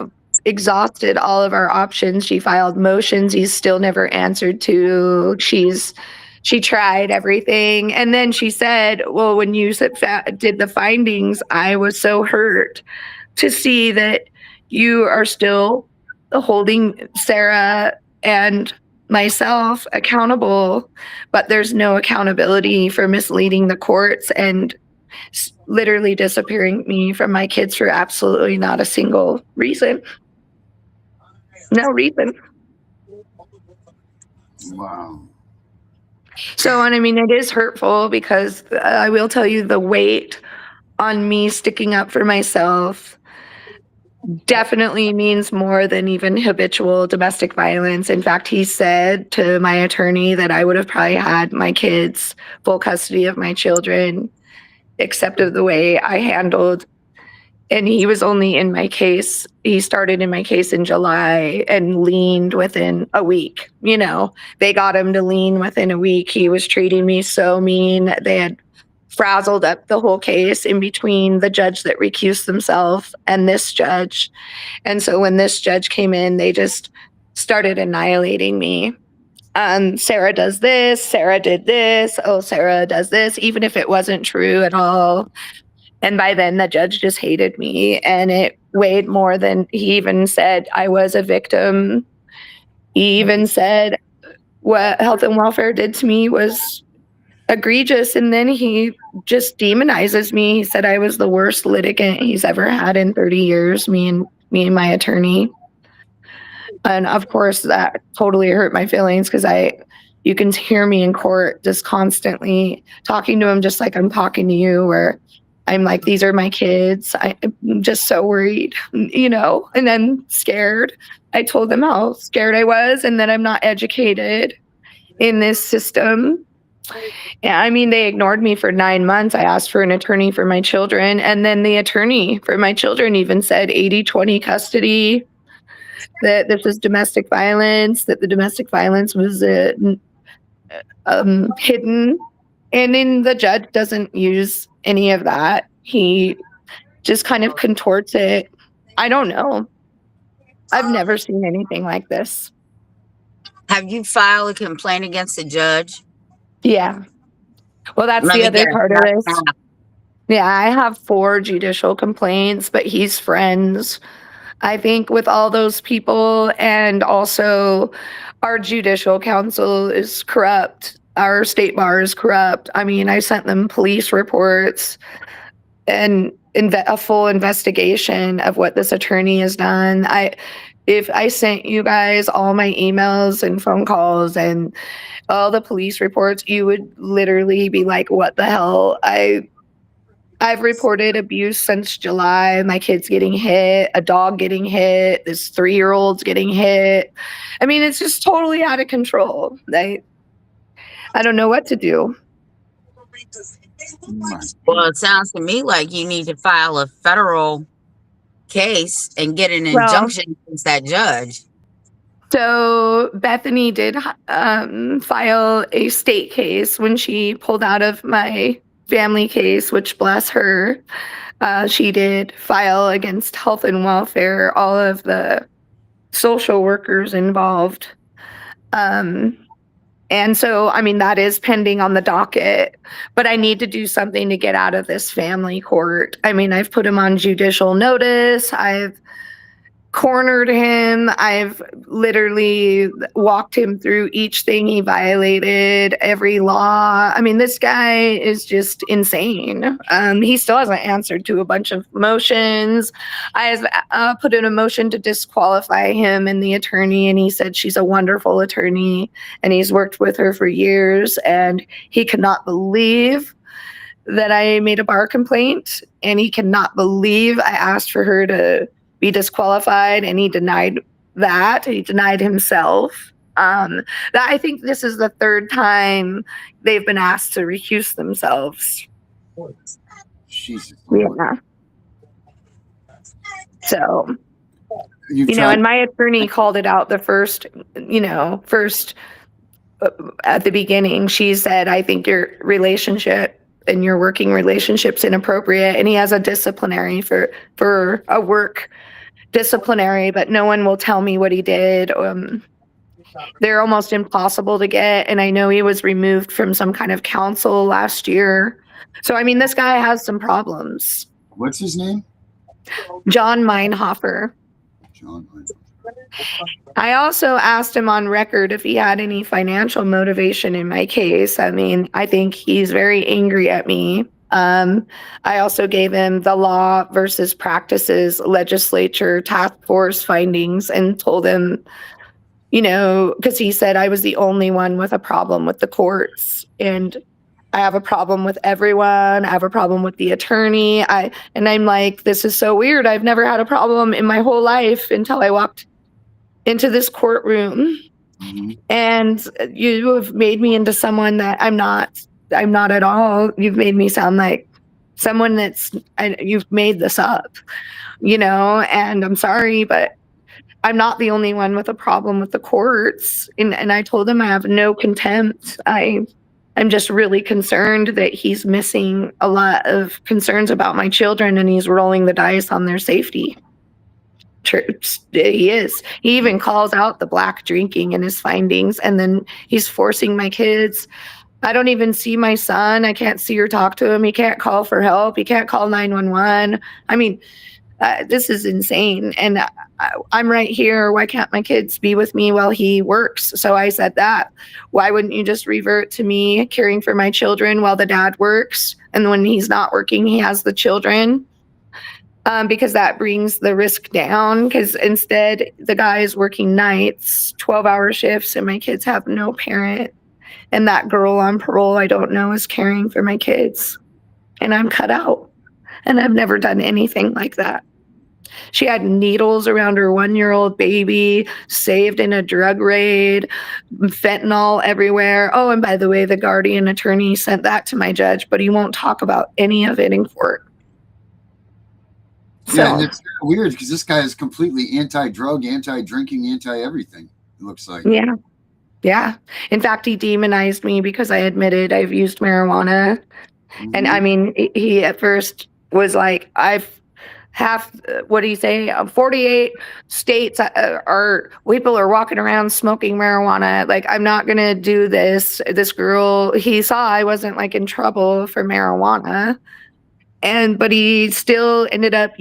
S12: exhausted all of our options. She filed motions he's still never answered to. She tried everything. And then she said, well, when you did the findings, I was so hurt to see that you are still holding Sarah and myself accountable, but there's no accountability for misleading the courts and literally disappearing me from my kids for absolutely not a single reason. No reason.
S3: Wow.
S12: So, and I mean, it is hurtful because I will tell you the weight on me sticking up for myself definitely means more than even habitual domestic violence. In fact, he said to my attorney that I would have probably had my kids, full custody of my children, except of the way I handled. And he was only in my case. He started in my case in July and leaned within a week. You know, they got him to lean within a week. He was treating me so mean. They had frazzled up the whole case in between the judge that recused themselves and this judge. And so when this judge came in, they just started annihilating me. Sarah does this, Sarah did this, oh, Sarah does this, even if it wasn't true at all. And by then the judge just hated me, and it weighed more than he even said I was a victim. He even said what health and welfare did to me was egregious, and then he just demonizes me. He said I was the worst litigant he's ever had in 30 years, me and my attorney. And of course that totally hurt my feelings because you can hear me in court just constantly talking to him just like I'm talking to you, where I'm like, these are my kids. I'm just so worried, you know, and then scared. I told them how scared I was and that I'm not educated in this system. Yeah, I mean, they ignored me for 9 months. I asked for an attorney for my children. And then the attorney for my children even said 80-20 custody, that this was domestic violence, that the domestic violence was hidden. And then the judge doesn't use any of that. He just kind of contorts it. I don't know. I've never seen anything like this.
S4: Have you filed a complaint against the judge?
S12: Yeah. Well, that's the other part of this. Yeah, I have 4 judicial complaints, but he's friends, I think, with all those people. And also our judicial council is corrupt. Our state bar is corrupt. I mean, I sent them police reports and a full investigation of what this attorney has done. If I sent you guys all my emails and phone calls and all the police reports, you would literally be like, what the hell? I've reported abuse since July. My kid's getting hit, a dog getting hit, this 3-year-old's getting hit. I mean, it's just totally out of control. I don't know what to do.
S4: Well, it sounds to me like you need to file a federal case and get an injunction against that judge.
S12: So Bethany did file a state case when she pulled out of my family case, which bless her. She did file against health and welfare, all of the social workers involved. And so, I mean, that is pending on the docket, but I need to do something to get out of this family court. I mean, I've put him on judicial notice. I've cornered him. I've literally walked him through each thing he violated, every law. I mean, this guy is just insane. He still hasn't answered to a bunch of motions. I've put in a motion to disqualify him and the attorney, and he said she's a wonderful attorney, and he's worked with her for years, and he cannot believe that I made a bar complaint, and he cannot believe I asked for her to be disqualified, and he denied that. He denied himself. I think this is the 3rd time they've been asked to recuse themselves.
S3: Jesus.
S12: Yeah. So, and my attorney called it out the first at the beginning. She said, I think your relationship and your working relationship's inappropriate, and he has a disciplinary for a work disciplinary, but no one will tell me what he did. They're almost impossible to get. And I know he was removed from some kind of council last year. So, I mean, this guy has some problems.
S3: What's his name?
S12: John Meinhofer.
S3: John Meinhofer.
S12: I also asked him on record if he had any financial motivation in my case. I mean, I think he's very angry at me. I also gave him the law versus practices legislature task force findings and told him, you know, because he said I was the only one with a problem with the courts, and I have a problem with everyone. I have a problem with the attorney. And I'm like, this is so weird. I've never had a problem in my whole life until I walked into this courtroom.
S3: Mm-hmm.
S12: And you have made me into someone that I'm not at all. You've made me sound like someone you've made this up, you know, and I'm sorry, but I'm not the only one with a problem with the courts. And I told him I have no contempt. I'm just really concerned that he's missing a lot of concerns about my children, and he's rolling the dice on their safety. He is. He even calls out the black drinking in his findings, and then he's forcing my kids. I don't even see my son. I can't see or talk to him. He can't call for help. He can't call 911. I mean, this is insane. And I'm right here. Why can't my kids be with me while he works? So I said that. Why wouldn't you just revert to me caring for my children while the dad works? And when he's not working, he has the children. Because that brings the risk down. Because instead, the guy is working nights, 12-hour shifts, and my kids have no parent. And that girl on parole I don't know is caring for my kids. And I'm cut out. And I've never done anything like that. She had needles around her 1-year-old baby, saved in a drug raid, fentanyl everywhere. Oh, and by the way, the guardian attorney sent that to my judge, but he won't talk about any of it in court.
S3: Yeah, and it's weird because this guy is completely anti-drug, anti-drinking, anti-everything, it looks like.
S12: Yeah. Yeah. In fact, he demonized me because I admitted I've used marijuana. Mm-hmm. And I mean, he at first was like, what do you say? 48 states people are walking around smoking marijuana. Like, I'm not going to do this. This girl, he saw I wasn't like in trouble for marijuana. But he still ended up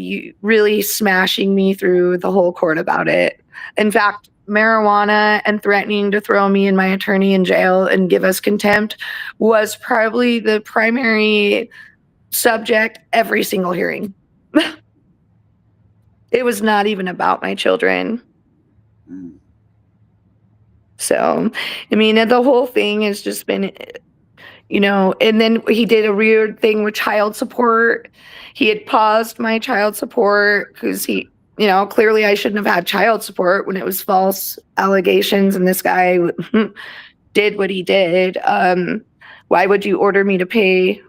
S12: really smashing me through the whole court about it. In fact, marijuana and threatening to throw me and my attorney in jail and give us contempt was probably the primary subject every single hearing. It was not even about my children. So, I mean, the whole thing has just been, you know, and then he did a weird thing with child support. He had paused my child support because you know, clearly I shouldn't have had child support when it was false allegations and this guy did what he did. Why would you order me to pay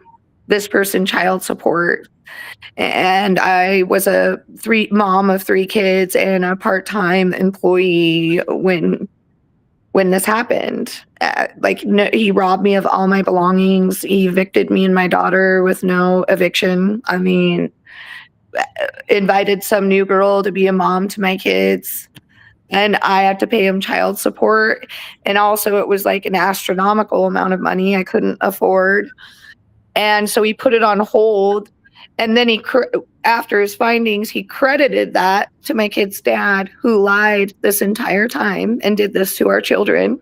S12: this person child support? And I was a mom of 3 kids and a part-time employee when this happened. He robbed me of all my belongings. He evicted me and my daughter with no eviction. I mean, invited some new girl to be a mom to my kids, and I had to pay him child support. And also it was like an astronomical amount of money I couldn't afford. And so he put it on hold. And then after his findings, he credited that to my kid's dad, who lied this entire time and did this to our children.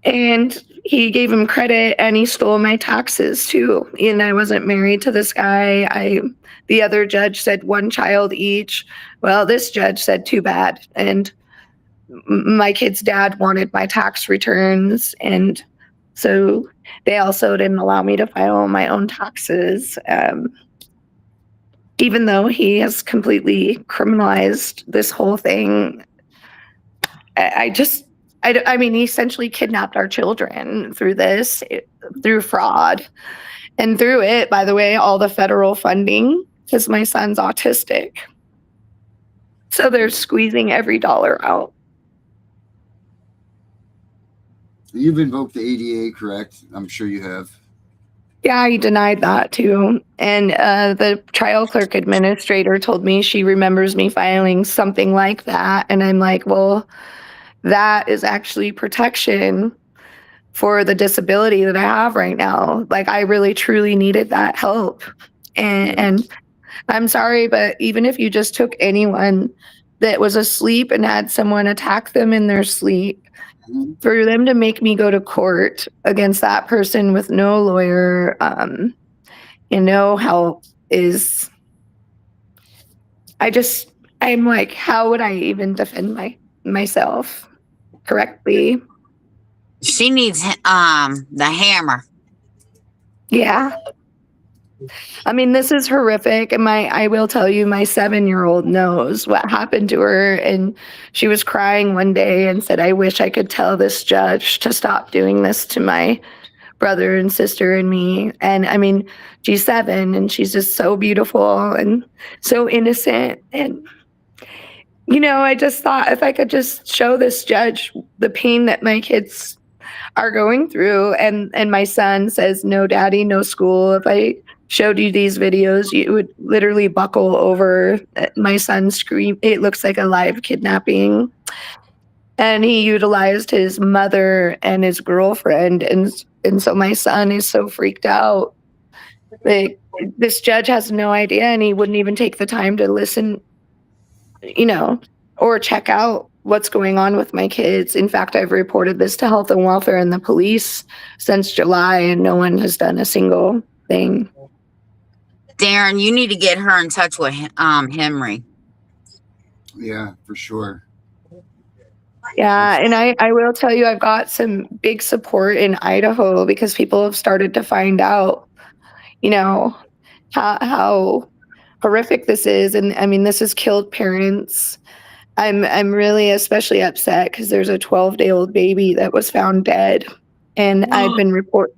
S12: And he gave him credit, and he stole my taxes too. And I wasn't married to this guy. The other judge said 1 child each. Well, this judge said too bad. And my kid's dad wanted my tax returns, and so they also didn't allow me to file my own taxes, even though he has completely criminalized this whole thing. I mean, he essentially kidnapped our children through fraud, and through it, by the way, all the federal funding, because my son's autistic. So they're squeezing every dollar out.
S3: You've invoked the ADA, correct? I'm sure you have.
S12: Yeah, he denied that too. And the trial clerk administrator told me she remembers me filing something like that. And I'm like, well, that is actually protection for the disability that I have right now. Like, I really truly needed that help. And I'm sorry, but even if you just took anyone that was asleep and had someone attack them in their sleep, for them to make me go to court against that person with no lawyer and no help is, I'm like, how would I even defend myself correctly?
S4: She needs the hammer.
S12: Yeah. I mean, this is horrific. And I will tell you, my 7-year-old knows what happened to her. And she was crying one day and said, I wish I could tell this judge to stop doing this to my brother and sister and me. And I mean, she's 7 and she's just so beautiful and so innocent. And, you know, I just thought if I could just show this judge the pain that my kids are going through. And my son says, no, daddy, no school. If I showed you these videos, you would literally buckle over. My son scream. It looks like a live kidnapping. And he utilized his mother and his girlfriend. And so my son is so freaked out. Like, this judge has no idea, and he wouldn't even take the time to listen, you know, or check out what's going on with my kids. In fact, I've reported this to health and welfare and the police since July, and no one has done a single thing.
S4: Darren, you need to get her in touch with Henry.
S3: Yeah, for sure.
S12: Yeah, and I will tell you, I've got some big support in Idaho because people have started to find out, you know, how horrific this is. And I mean, this has killed parents. I'm really especially upset because there's a 12-day-old baby that was found dead, and I've been reporting.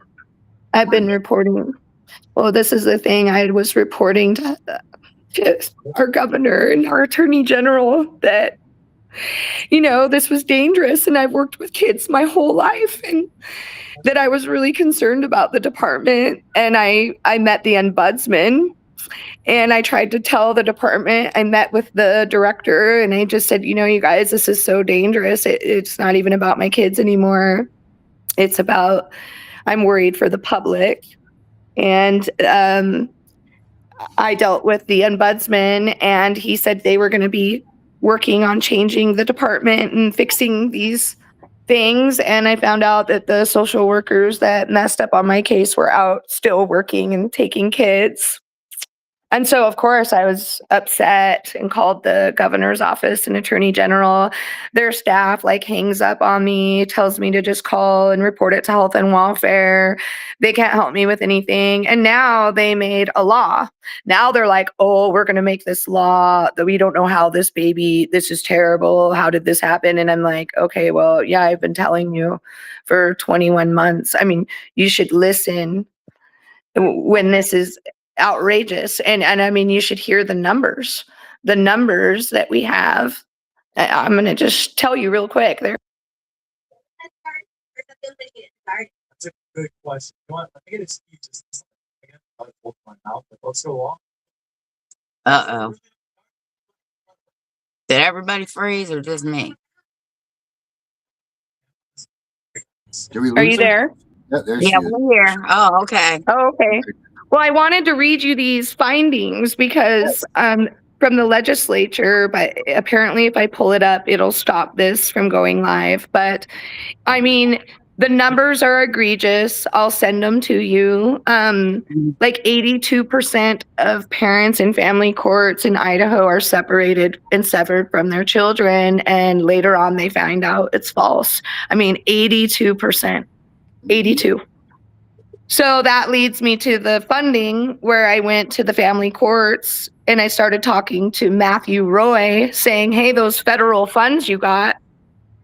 S12: Well, this is the thing. I was reporting to our governor and our attorney general that, you know, this was dangerous, and I've worked with kids my whole life, and that I was really concerned about the department. And I met the ombudsman, and I tried to tell the department. I met with the director, and I just said, you know, you guys, this is so dangerous. It's not even about my kids anymore. It's about, I'm worried for the public. And I dealt with the ombudsman, and he said they were going to be working on changing the department and fixing these things. And I found out that the social workers that messed up on my case were out still working and taking kids. And so, of course, I was upset and called the governor's office and attorney general. Their staff like hangs up on me, tells me to just call and report it to health and welfare. They can't help me with anything. And now they made a law. Now they're like, oh, we're going to make this law that we don't know how this is terrible. How did this happen? And I'm like, okay, well, yeah, I've been telling you for 21 months. I mean, you should listen when this is outrageous. And I mean, you should hear the numbers that we have. I'm going to just tell you real quick there.
S13: That's a good question. You know what? I get excuses. Let's go on.
S4: Uh-oh. Did everybody freeze or just me?
S12: Are you there?
S3: Yeah, there
S4: Yeah, we're here. Oh, okay.
S12: Oh, okay. Well, I wanted to read you these findings because from the legislature, but apparently if I pull it up, it'll stop this from going live. But I mean, the numbers are egregious. I'll send them to you. Like 82% of parents in family courts in Idaho are separated and severed from their children. And later on, they find out it's false. I mean, 82%. 82. So that leads me to the funding, where I went to the family courts and I started talking to Matthew Roy saying, hey, those federal funds you got,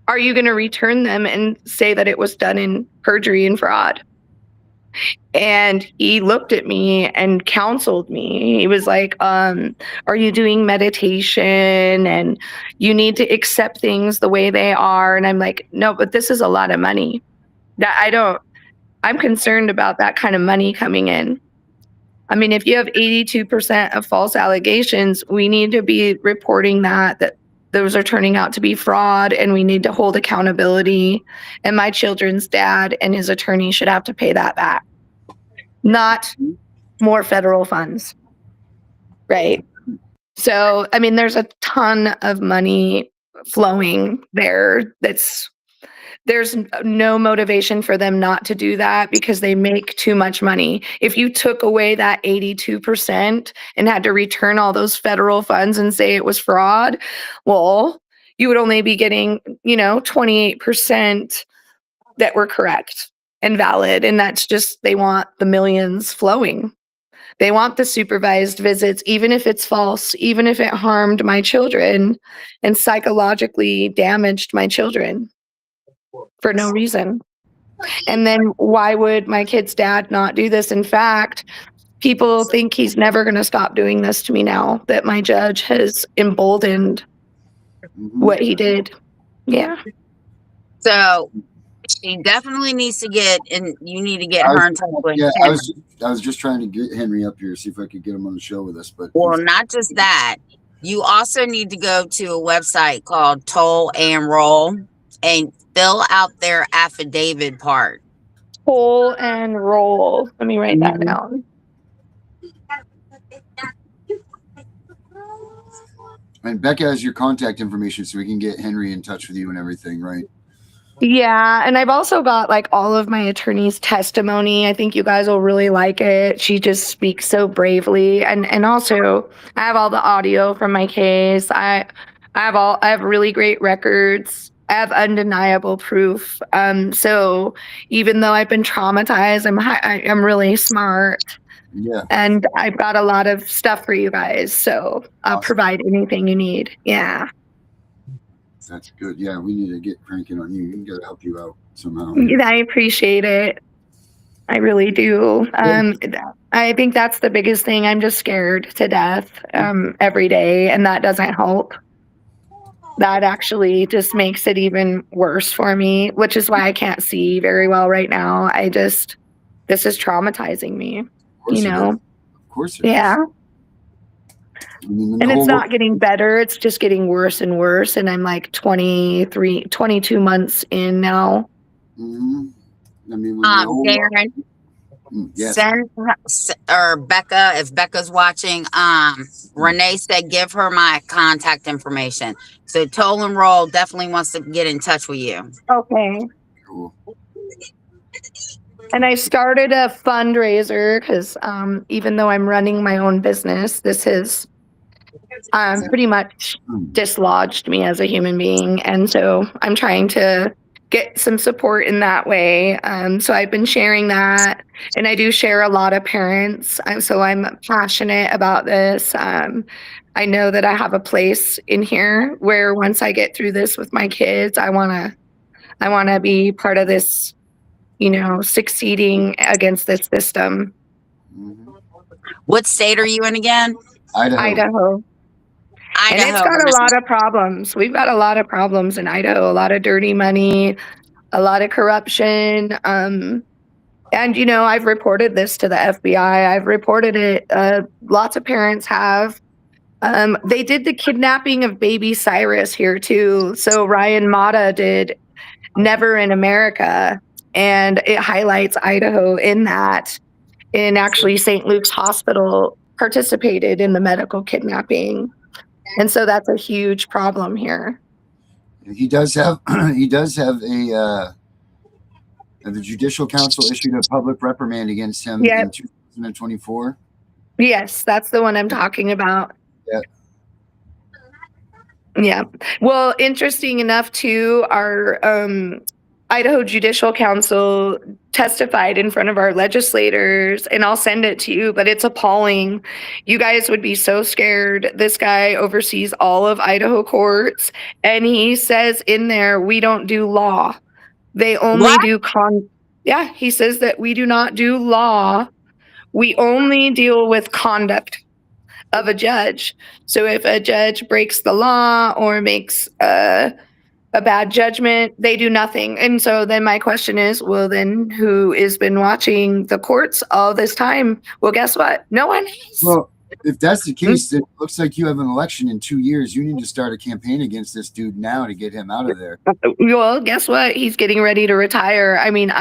S12: are you going to return them and say that it was done in perjury and fraud? And he looked at me and counseled me. He was like, are you doing meditation? And you need to accept things the way they are. And I'm like, no, but this is a lot of money. That I'm concerned about that kind of money coming in. I mean, if you have 82% of false allegations, we need to be reporting that those are turning out to be fraud, and we need to hold accountability. And my children's dad and his attorney should have to pay that back, not more federal funds. Right. So, I mean, there's a ton of money flowing there. There's no motivation for them not to do that because they make too much money. If you took away that 82% and had to return all those federal funds and say it was fraud, well, you would only be getting, 28% that were correct and valid. And that's just, they want the millions flowing. They want the supervised visits, even if it's false, even if it harmed my children and psychologically damaged my children for no reason. And then why would my kid's dad not do this? In fact, people think he's never going to stop doing this to me now that my judge has emboldened what he did. Yeah.
S4: So she definitely needs to get, and you need to get her in touch with
S3: I was just trying to get Henry up here, see if I could get him on the show with us. But
S4: well, not just that. You also need to go to a website called Toll and Roll and fill out their affidavit part.
S12: Toll and Roll. Let me write that down.
S3: And Becca has your contact information, so we can get Henry in touch with you and everything, right?
S12: Yeah, and I've also got like all of my attorney's testimony. I think you guys will really like it. She just speaks so bravely, and also I have all the audio from my case. I have really great records. I have undeniable proof. So even though I've been traumatized, I'm really smart.
S3: Yeah.
S12: And I've got a lot of stuff for you guys. So I'll provide anything you need. Yeah.
S3: That's good. Yeah, we need to get cranking on you. We got to help you out somehow.
S12: I appreciate it. I really do. I think that's the biggest thing. I'm just scared to death every day, and that doesn't help. That actually just makes it even worse for me, which is why I can't see very well right now. This is traumatizing me,
S3: Of course it is.
S12: Yeah.
S3: I mean,
S12: and it's not getting better. It's just getting worse and worse. And I'm like 22 months in now.
S3: Mm-hmm. I mean,
S4: Darren,
S3: yes.
S4: send or Becca, if Becca's watching, Renee said give her my contact information. So Toll and Roll definitely wants to get in touch with you.
S12: Okay.
S3: Cool.
S12: And I started a fundraiser because even though I'm running my own business, this has pretty much dislodged me as a human being. And so I'm trying to get some support in that way. So I've been sharing that, and I do share a lot of parents. So I'm passionate about this. I know that I have a place in here where once I get through this with my kids, I want to be part of this, succeeding against this system.
S4: What state are you in again?
S12: Idaho. And it's got a lot of problems. We've got a lot of problems in Idaho, a lot of dirty money, a lot of corruption. And, I've reported this to the FBI. I've reported it. Lots of parents have. They did the kidnapping of baby Cyrus here, too. So Ryan Mata did Never in America. And it highlights Idaho in that. And actually, St. Luke's Hospital participated in the medical kidnapping. And so that's a huge problem here.
S3: He does have the Judicial Council issued a public reprimand against him in 2024.
S12: Yes, that's the one I'm talking about.
S3: Yeah.
S12: Yeah. Well, interesting enough, too, our Idaho Judicial Council testified in front of our legislators, and I'll send it to you, but it's appalling. You guys would be so scared. This guy oversees all of Idaho courts, and he says in there, we don't do law. They only do Yeah, he says that we do not do law. We only deal with conduct of a judge. So if a judge breaks the law or makes a bad judgment. They do nothing. And so then my question is, well, then who has been watching the courts all this time? Well, guess what? No one has.
S3: Well, if that's the case, then it looks like you have an election in 2 years. You need to start a campaign against this dude now to get him out of there.
S12: Well, guess what? He's getting ready to retire. I mean,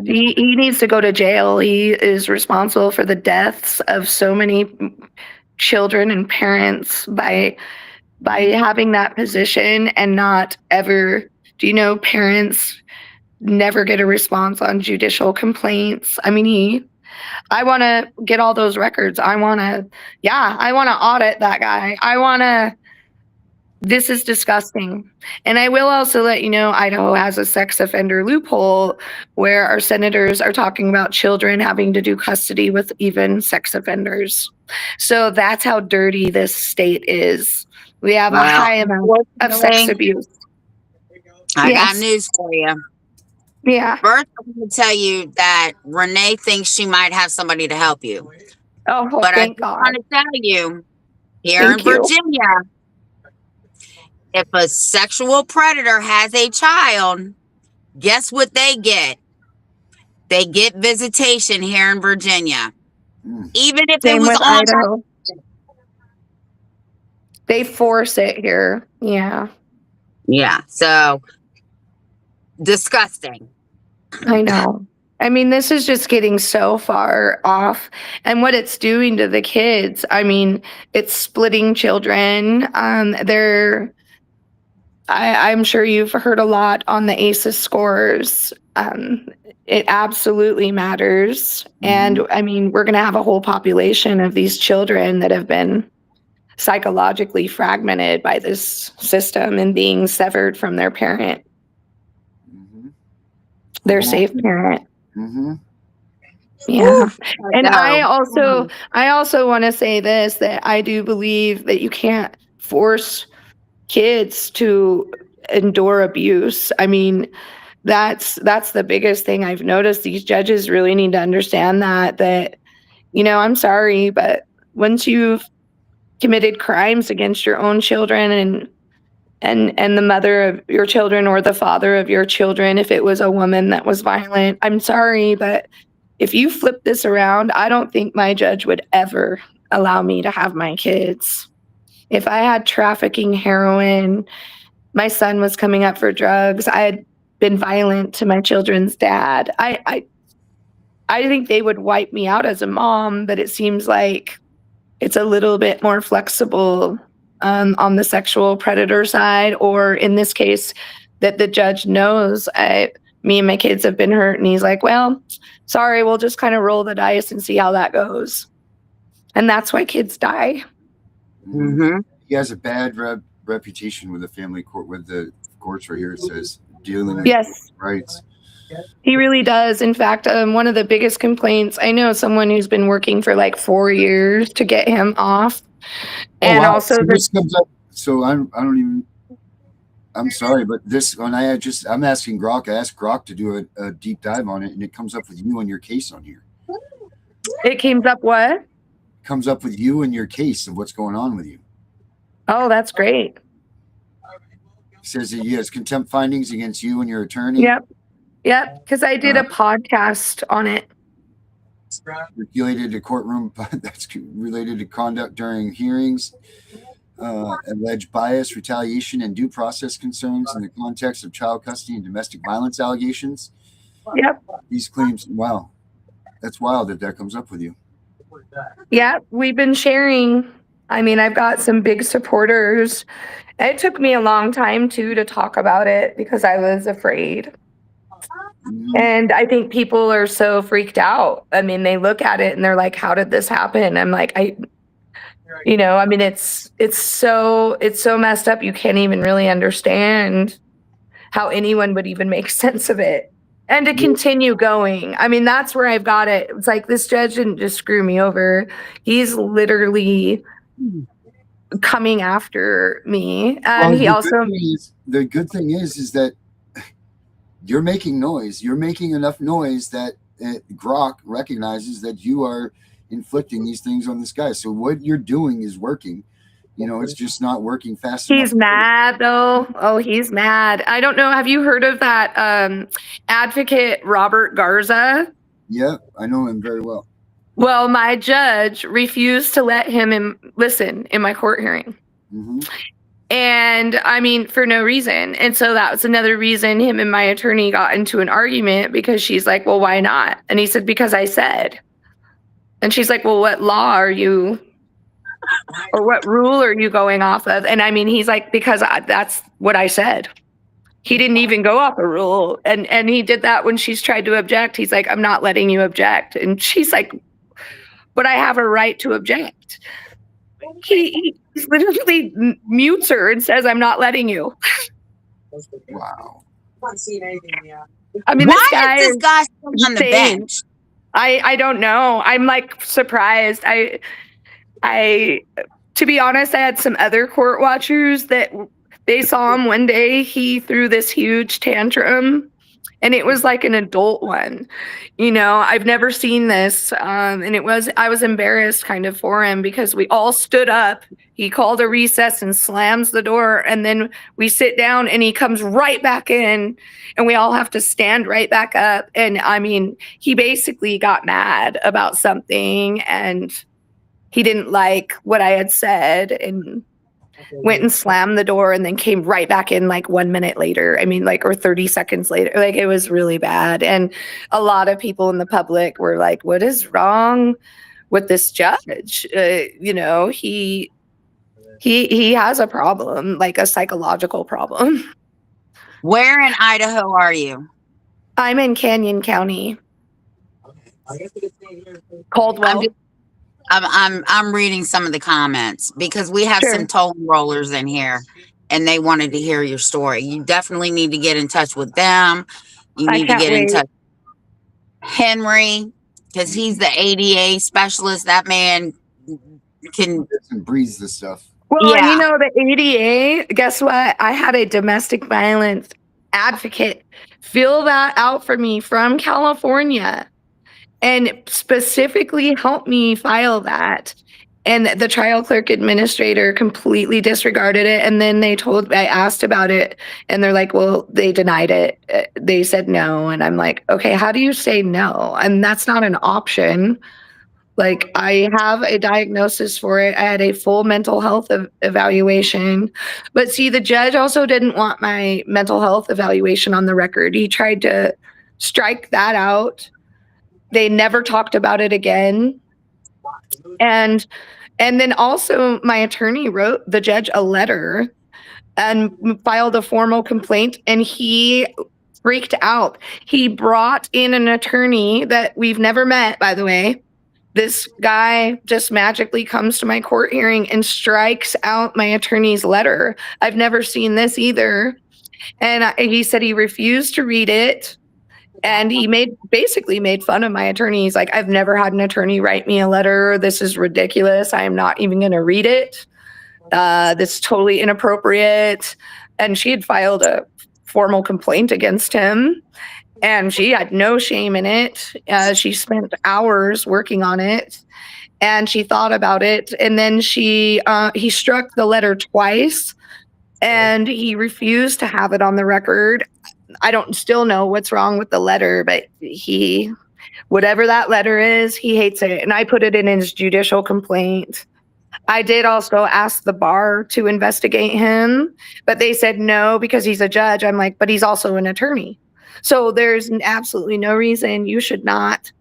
S12: he needs to go to jail. He is responsible for the deaths of so many children and parents by having that position and not ever, do you know, parents never get a response on judicial complaints. I mean, I want to get all those records. I want to audit that guy. This is disgusting. And I will also let you know, Idaho has a sex offender loophole where our senators are talking about children having to do custody with even sex offenders. So that's how dirty this state is. We have a high amount of sex abuse.
S4: I got news for you.
S12: Yeah.
S4: First, I'm going to tell you that Renee thinks she might have somebody to help you.
S12: Oh,
S4: but
S12: thank
S4: I
S12: God.
S4: want to tell you, here in Virginia, if a sexual predator has a child, guess what they get? They get visitation here in Virginia. Even if
S12: Same
S4: it was
S12: with
S4: on
S12: Idaho. They force it here. Yeah.
S4: Yeah. So disgusting.
S12: I know. I mean, this is just getting so far off. And what it's doing to the kids, I mean, it's splitting children. I'm sure you've heard a lot on the ACEs scores. It absolutely matters. And I mean, we're going to have a whole population of these children that have been psychologically fragmented by this system and being severed from their parent, their safe parent. Yeah. And I also want to say this, that I do believe that you can't force kids to endure abuse. I mean, that's the biggest thing I've noticed. These judges really need to understand that, you know, I'm sorry, but once you've committed crimes against your own children and the mother of your children or the father of your children, if it was a woman that was violent, I'm sorry, but if you flip this around, I don't think my judge would ever allow me to have my kids. If I had trafficking heroin, my son was coming up for drugs, I had been violent to my children's dad, I think they would wipe me out as a mom, but it seems like it's a little bit more flexible on the sexual predator side, or in this case, that the judge knows me and my kids have been hurt, and he's like, well, sorry, we'll just kind of roll the dice and see how that goes. And that's why kids die.
S3: He has a bad reputation with the family court, with the courts right here. It says dealing with rights.
S12: He really does. In fact, one of the biggest complaints, I know someone who's been working for like 4 years to get him off. And also
S3: so this comes up. So I'm sorry, but this, when I'm asking Grok, I asked Grok to do a deep dive on it, and it comes up with you and your case on here.
S12: It came up what?
S3: Comes up with you and your case of what's going on with you.
S12: Oh, that's great.
S3: It says that he has contempt findings against you and your attorney.
S12: Yep, because I did a podcast on it.
S3: Related to courtroom, that's related to conduct during hearings, alleged bias, retaliation, and due process concerns in the context of child custody and domestic violence allegations.
S12: Yep.
S3: These claims, wow, that's wild that comes up with you.
S12: Yeah, we've been sharing. I mean, I've got some big supporters. It took me a long time too to talk about it because I was afraid. And I think people are so freaked out. I mean, they look at it and they're like, how did this happen? I'm like, I mean, it's so messed up. You can't even really understand how anyone would even make sense of it. And to continue going. I mean, that's where I've got it. It's like, this judge didn't just screw me over. He's literally coming after me. And he also,
S3: the good thing is that you're making noise. You're making enough noise that Grok recognizes that you are inflicting these things on this guy. So what you're doing is working. it's just not working fast enough.
S12: He's mad though. Oh, he's mad. I don't know. Have you heard of that advocate Robert Garza?
S3: Yeah, I know him very well.
S12: Well, my judge refused to let him listen in my court hearing.
S3: Mm-hmm.
S12: And I mean, for no reason. And so that was another reason him and my attorney got into an argument, because she's like, well, why not? And he said, because I said. And she's like, well, what law are you, or what rule are you going off of? And I mean, he's like, because that's what I said. He didn't even go off a rule. And he did that when she's tried to object. He's like, I'm not letting you object. And she's like, but I have a right to object. He literally mutes her and says, I'm not letting you.
S3: Wow.
S12: I mean,
S4: why is this guy still on the
S12: insane.
S4: bench?
S12: I don't know. I'm like surprised. I to be honest, I had some other court watchers that they saw him one day. He threw this huge tantrum, and it was like an adult one. I've never seen this. And I was embarrassed kind of for him, because we all stood up. He called a recess and slams the door. And then we sit down and he comes right back in, and we all have to stand right back up. And I mean, he basically got mad about something, and he didn't like what I had said, and went and slammed the door, and then came right back in like 1 minute later. I mean, like, or 30 seconds later. Like, it was really bad. And a lot of people in the public were like, what is wrong with this judge? He has a problem, like a psychological problem.
S4: Where in Idaho are you?
S12: I'm in Canyon County. Caldwell.
S4: I'm reading some of the comments, because we have some toll rollers in here, and they wanted to hear your story. You definitely need to get in touch with them. You need to get in touch with Henry, because he's the ADA specialist. That man can
S3: breathe this stuff.
S12: Well, yeah. The ADA, guess what? I had a domestic violence advocate fill that out for me from California, and specifically helped me file that. And the trial clerk administrator completely disregarded it. And then I asked about it, and they're like, well, they denied it. They said no. And I'm like, okay, how do you say no? And that's not an option. Like, I have a diagnosis for it. I had a full mental health evaluation. But see, the judge also didn't want my mental health evaluation on the record. He tried to strike that out. They never talked about it again. And then also my attorney wrote the judge a letter and filed a formal complaint, and he freaked out. He brought in an attorney that we've never met, by the way. This guy just magically comes to my court hearing and strikes out my attorney's letter. I've never seen this either. And he said he refused to read it. And he basically made fun of my attorney. He's like, I've never had an attorney write me a letter. This is ridiculous. I am not even going to read it. This is totally inappropriate. And she had filed a formal complaint against him, and she had no shame in it. She spent hours working on it, and she thought about it. And then he struck the letter twice, and he refused to have it on the record. I don't still know what's wrong with the letter, but whatever that letter is, he hates it. And I put it in his judicial complaint. I did also ask the bar to investigate him, but they said no, because he's a judge. I'm like, but he's also an attorney. So there's absolutely no reason you should not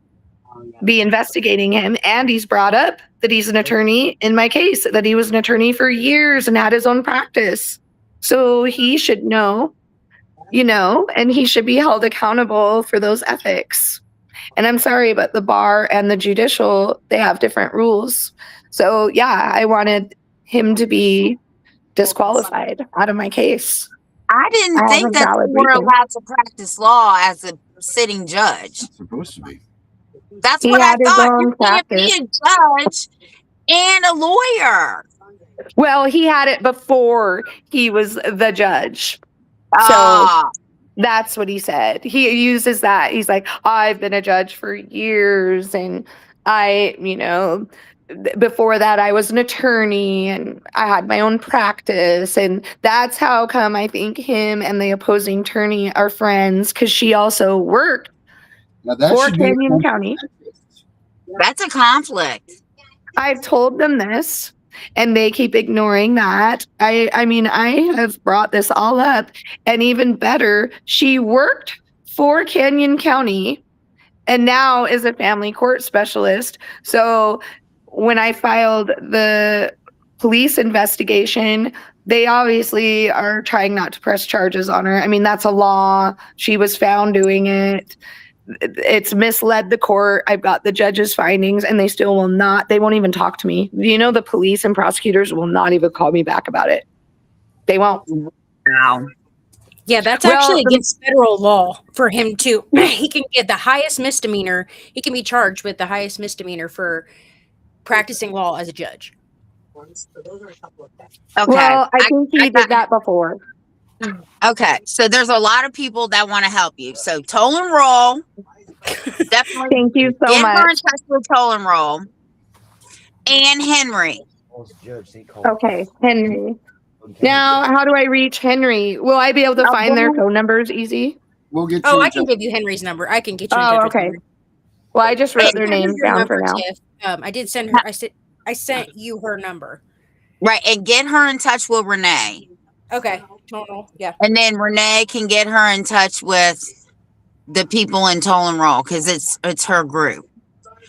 S12: be investigating him. And he's brought up that he's an attorney in my case, that he was an attorney for years and had his own practice. So he should know, and he should be held accountable for those ethics. And I'm sorry, but the bar and the judicial, they have different rules. So yeah, I wanted him to be disqualified out of my case.
S4: I didn't think that you were allowed to practice law as a sitting judge.
S3: It's supposed to be.
S4: That's what I thought. You can't be a judge and a lawyer.
S12: Well, he had it before he was the judge. So that's what he said. He uses that. He's like, I've been a judge for years, and I, before that, I was an attorney and I had my own practice. And that's how come I think him and the opposing attorney are friends, because she also worked for Canyon County.
S4: That's a conflict.
S12: I've told them this and they keep ignoring that. I mean, I have brought this all up, and even better, she worked for Canyon County and now is a family court specialist. So when I filed the police investigation, they obviously are trying not to press charges on her. I mean, that's a law. She was found doing it. It's misled the court. I've got the judge's findings, and they still will not. They won't even talk to me. You know, the police and prosecutors will not even call me back about it. They won't.
S4: Wow.
S11: Yeah, that's actually against federal law for him to. He can get the highest misdemeanor. He can be charged with the highest misdemeanor for practicing law as a judge.
S4: Okay.
S12: Well, I think he did that before.
S4: Okay, so there's a lot of people that want to help you. So Toll and Roll, definitely.
S12: Thank you so
S4: get
S12: much.
S4: her in touch with Toll and Roll. And Henry.
S12: Okay, Henry. Now, how do I reach Henry? Will I be able to find their phone numbers easy?
S3: We'll get.
S11: Oh, I can give you Henry's number. I can get you in touch with Henry.
S12: Well, I just wrote their names down for now.
S11: Tiff. I did send her. I sent you her number.
S4: Right, and get her in touch with Renee.
S11: Okay, total, yeah.
S4: And then Renee can get her in touch with the people in Toll and Roll, because it's her group.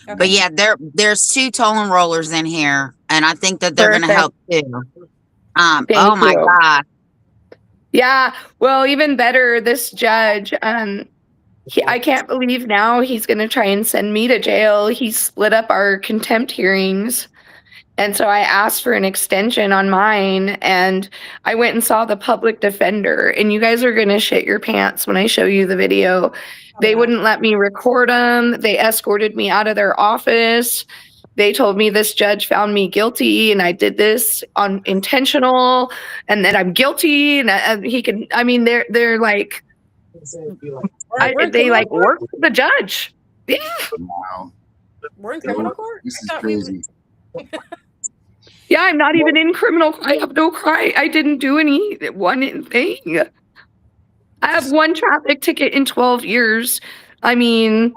S4: Okay. But yeah, there's 2 Toll and Rollers in here, and I think that they're going to help too. Oh my God.
S12: Yeah, well, even better, this judge, I can't believe now he's going to try and send me to jail. He split up our contempt hearings. And so I asked for an extension on mine, and I went and saw the public defender, and you guys are going to shit your pants when I show you the video. They wouldn't let me record them. They escorted me out of their office. They told me this judge found me guilty and I did this on intentional, and that I'm guilty. And he can, I mean, they're like, they like work with the judge. Yeah.
S3: Wow.
S11: We're in criminal court?
S3: This is crazy.
S12: Yeah, I'm not even in criminal. I have no crime. I didn't do one thing. I have 1 traffic ticket in 12 years. I mean,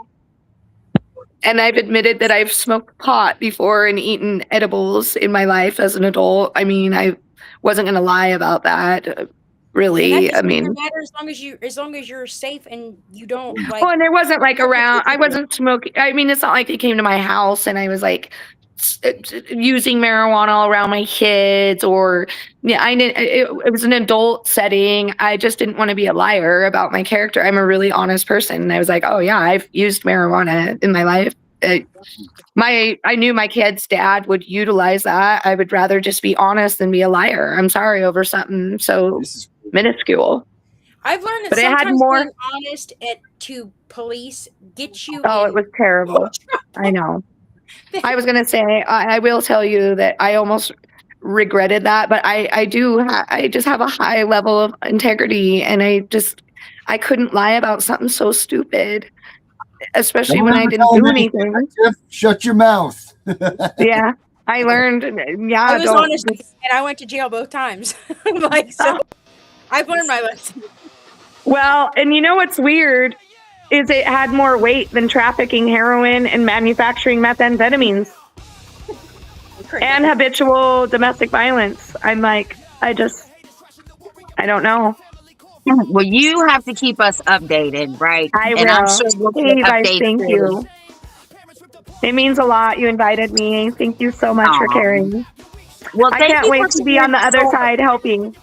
S12: and I've admitted that I've smoked pot before and eaten edibles in my life as an adult. I mean, I wasn't going to lie about that. Really, I mean,
S11: matter as long as you're safe and you don't like.
S12: Oh, and there wasn't like around. I wasn't smoking. I mean, it's not like they came to my house and I was like using marijuana all around my kids, or yeah, it was an adult setting. I just didn't want to be a liar about my character. I'm a really honest person, and I was like, oh yeah, I've used marijuana in my life. I knew my kid's dad would utilize that. I would rather just be honest than be a liar. I'm sorry over something so minuscule.
S11: I've learned that
S12: but
S11: sometimes
S12: it had more
S11: being honest to police gets you.
S12: Oh, it was terrible. I know. I was gonna say, I will tell you that I almost regretted that, but I just have a high level of integrity, and I couldn't lie about something so stupid, especially when I didn't do anything.
S3: Shut your mouth.
S12: Yeah, I learned. Yeah,
S11: I was honest, and I went to jail both times. I've learned my lesson.
S12: Well, and you know what's weird is it had more weight than trafficking heroin and manufacturing methamphetamines and habitual domestic violence. I'm like, I don't know.
S4: Well, you have to keep us updated, right?
S12: I will.
S4: And I'm sure we'll
S12: hey,
S4: get
S12: guys,
S4: updates
S12: thank you. It means a lot. You invited me. Thank you so much for caring.
S4: Well,
S12: I can't wait to be on the other side helping.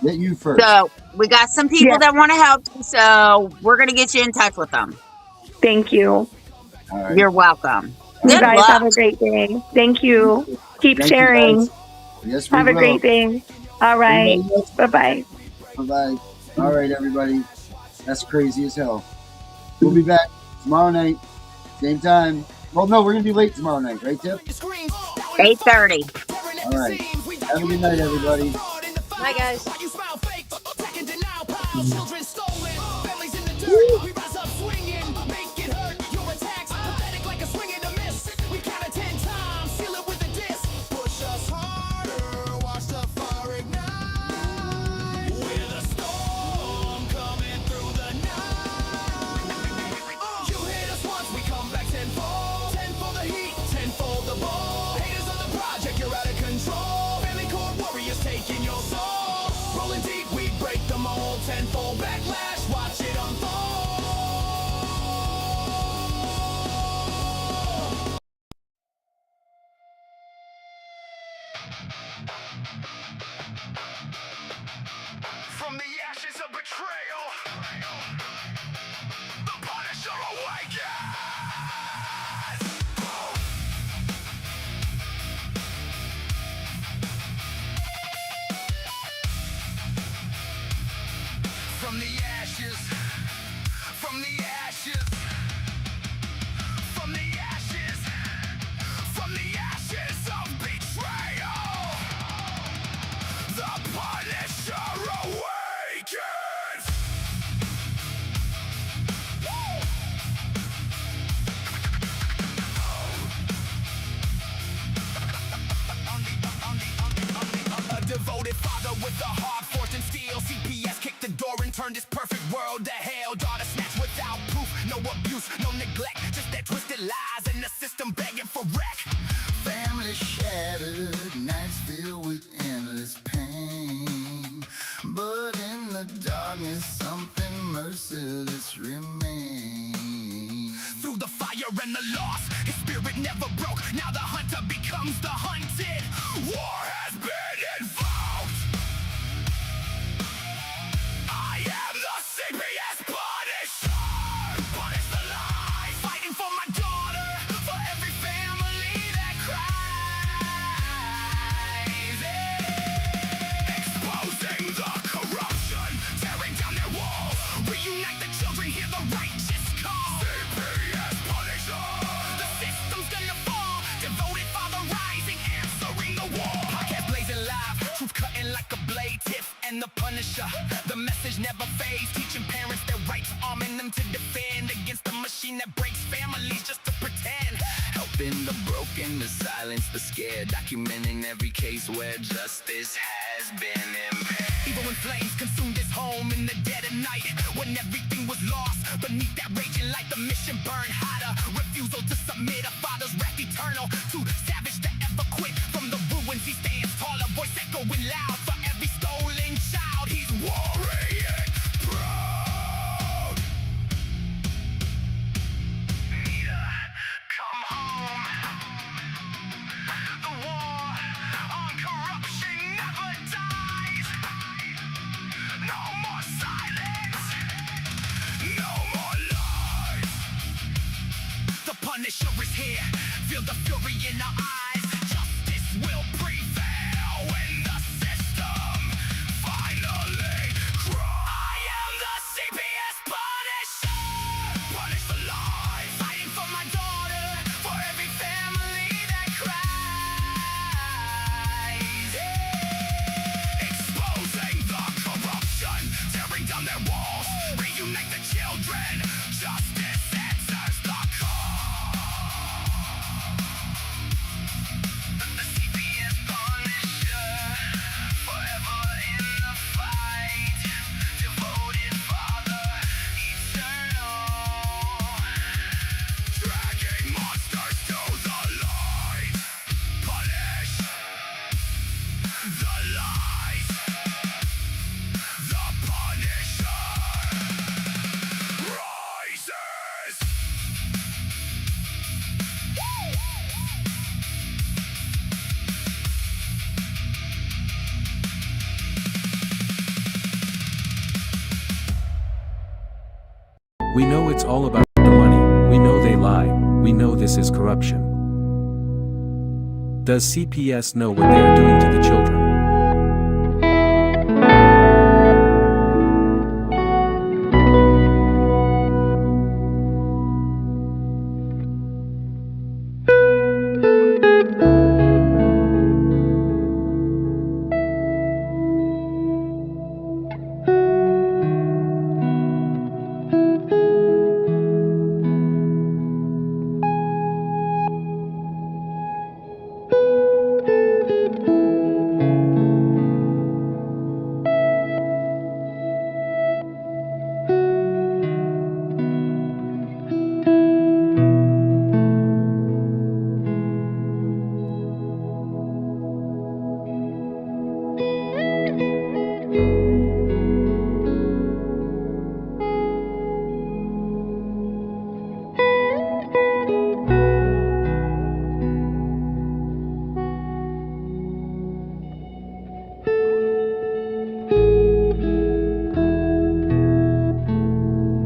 S3: Get you first.
S4: So we got some people that want to help you, so we're going to get you in touch with them.
S12: Thank you.
S3: All right.
S4: You're welcome.
S12: You
S4: Good
S12: guys
S4: luck.
S12: have a great day. Thank you. Keep
S3: Thank
S12: sharing.
S3: you, yes, we
S12: have a
S3: will.
S12: great day. All right. Bye-bye.
S3: Bye-bye. All right, everybody. That's crazy as hell. We'll be back tomorrow night, same time. Well, no, we're going to be late tomorrow night, right, Tiff?
S4: 8:30.
S3: All right. Have a good night, everybody.
S11: Bye, guys.
S1: Children stolen, families in the dirt. We rise up swinging, make it hurt. Your attacks pathetic like a swing and a miss. We count to 10 times. tenfold backlash, watch it unfold. From the ashes of betrayal, the Punisher awakens. From the ashes, from the ashes, from the ashes, from the ashes of betrayal, the Punisher awakens. A devoted father with a heart forged in steel. CPS kicked the door and turned his perfect world to hell. Daughter snatched without proof, no abuse, no neglect. Just that twisted lies and the system begging for wreck.
S2: Family shattered, nights filled with endless pain. But in the darkness, something merciless remains.
S1: Through the fire and the loss, his spirit never broke. Now the hunter becomes the hunted. War has been invoked. I am the CPS Punisher. Punish the lies, fighting for my daughter, for every family that cries. Exposing the corruption, tearing down their walls. Reunite the children, hear the righteous call. CPS Punisher. The system's gonna fall. Devoted father rising, answering the wall. Podcast blazing live, truth cutting like a blade. Tiff and the Punisher. The message never fades, teaching parents their rights, arming them to defend against the machine that breaks families just to pretend.
S2: Helping the broken, to silence the scared, documenting every case where justice has been impaired.
S1: Evil in flames consumed his home in the dead of night, when everything was lost. Beneath that raging light, the mission burned hotter. Refusal to submit, a father's wrath eternal. Too savage to ever quit. From the ruins he stands tall, a voice echoing loud. For every stolen child, he's warring proud. Nita, come home. The war on corruption never dies. No more silence, no more lies. The Punisher is here, feel the fury in our eyes. Justice will prevail when the system finally cries. I am the CPS Punisher. Punish the lies, fighting for my daughter, for every family that cries. Exposing the corruption, tearing down their walls. Reunite the children, justice answers the call. The CPS Punisher, forever in the fight. Devoted father, eternal. Dragging monsters to the light. Punish the lies. The Punisher rises.
S14: We know it's all about the money, we know they lie, we know this is corruption. Does CPS know what they are doing to the children?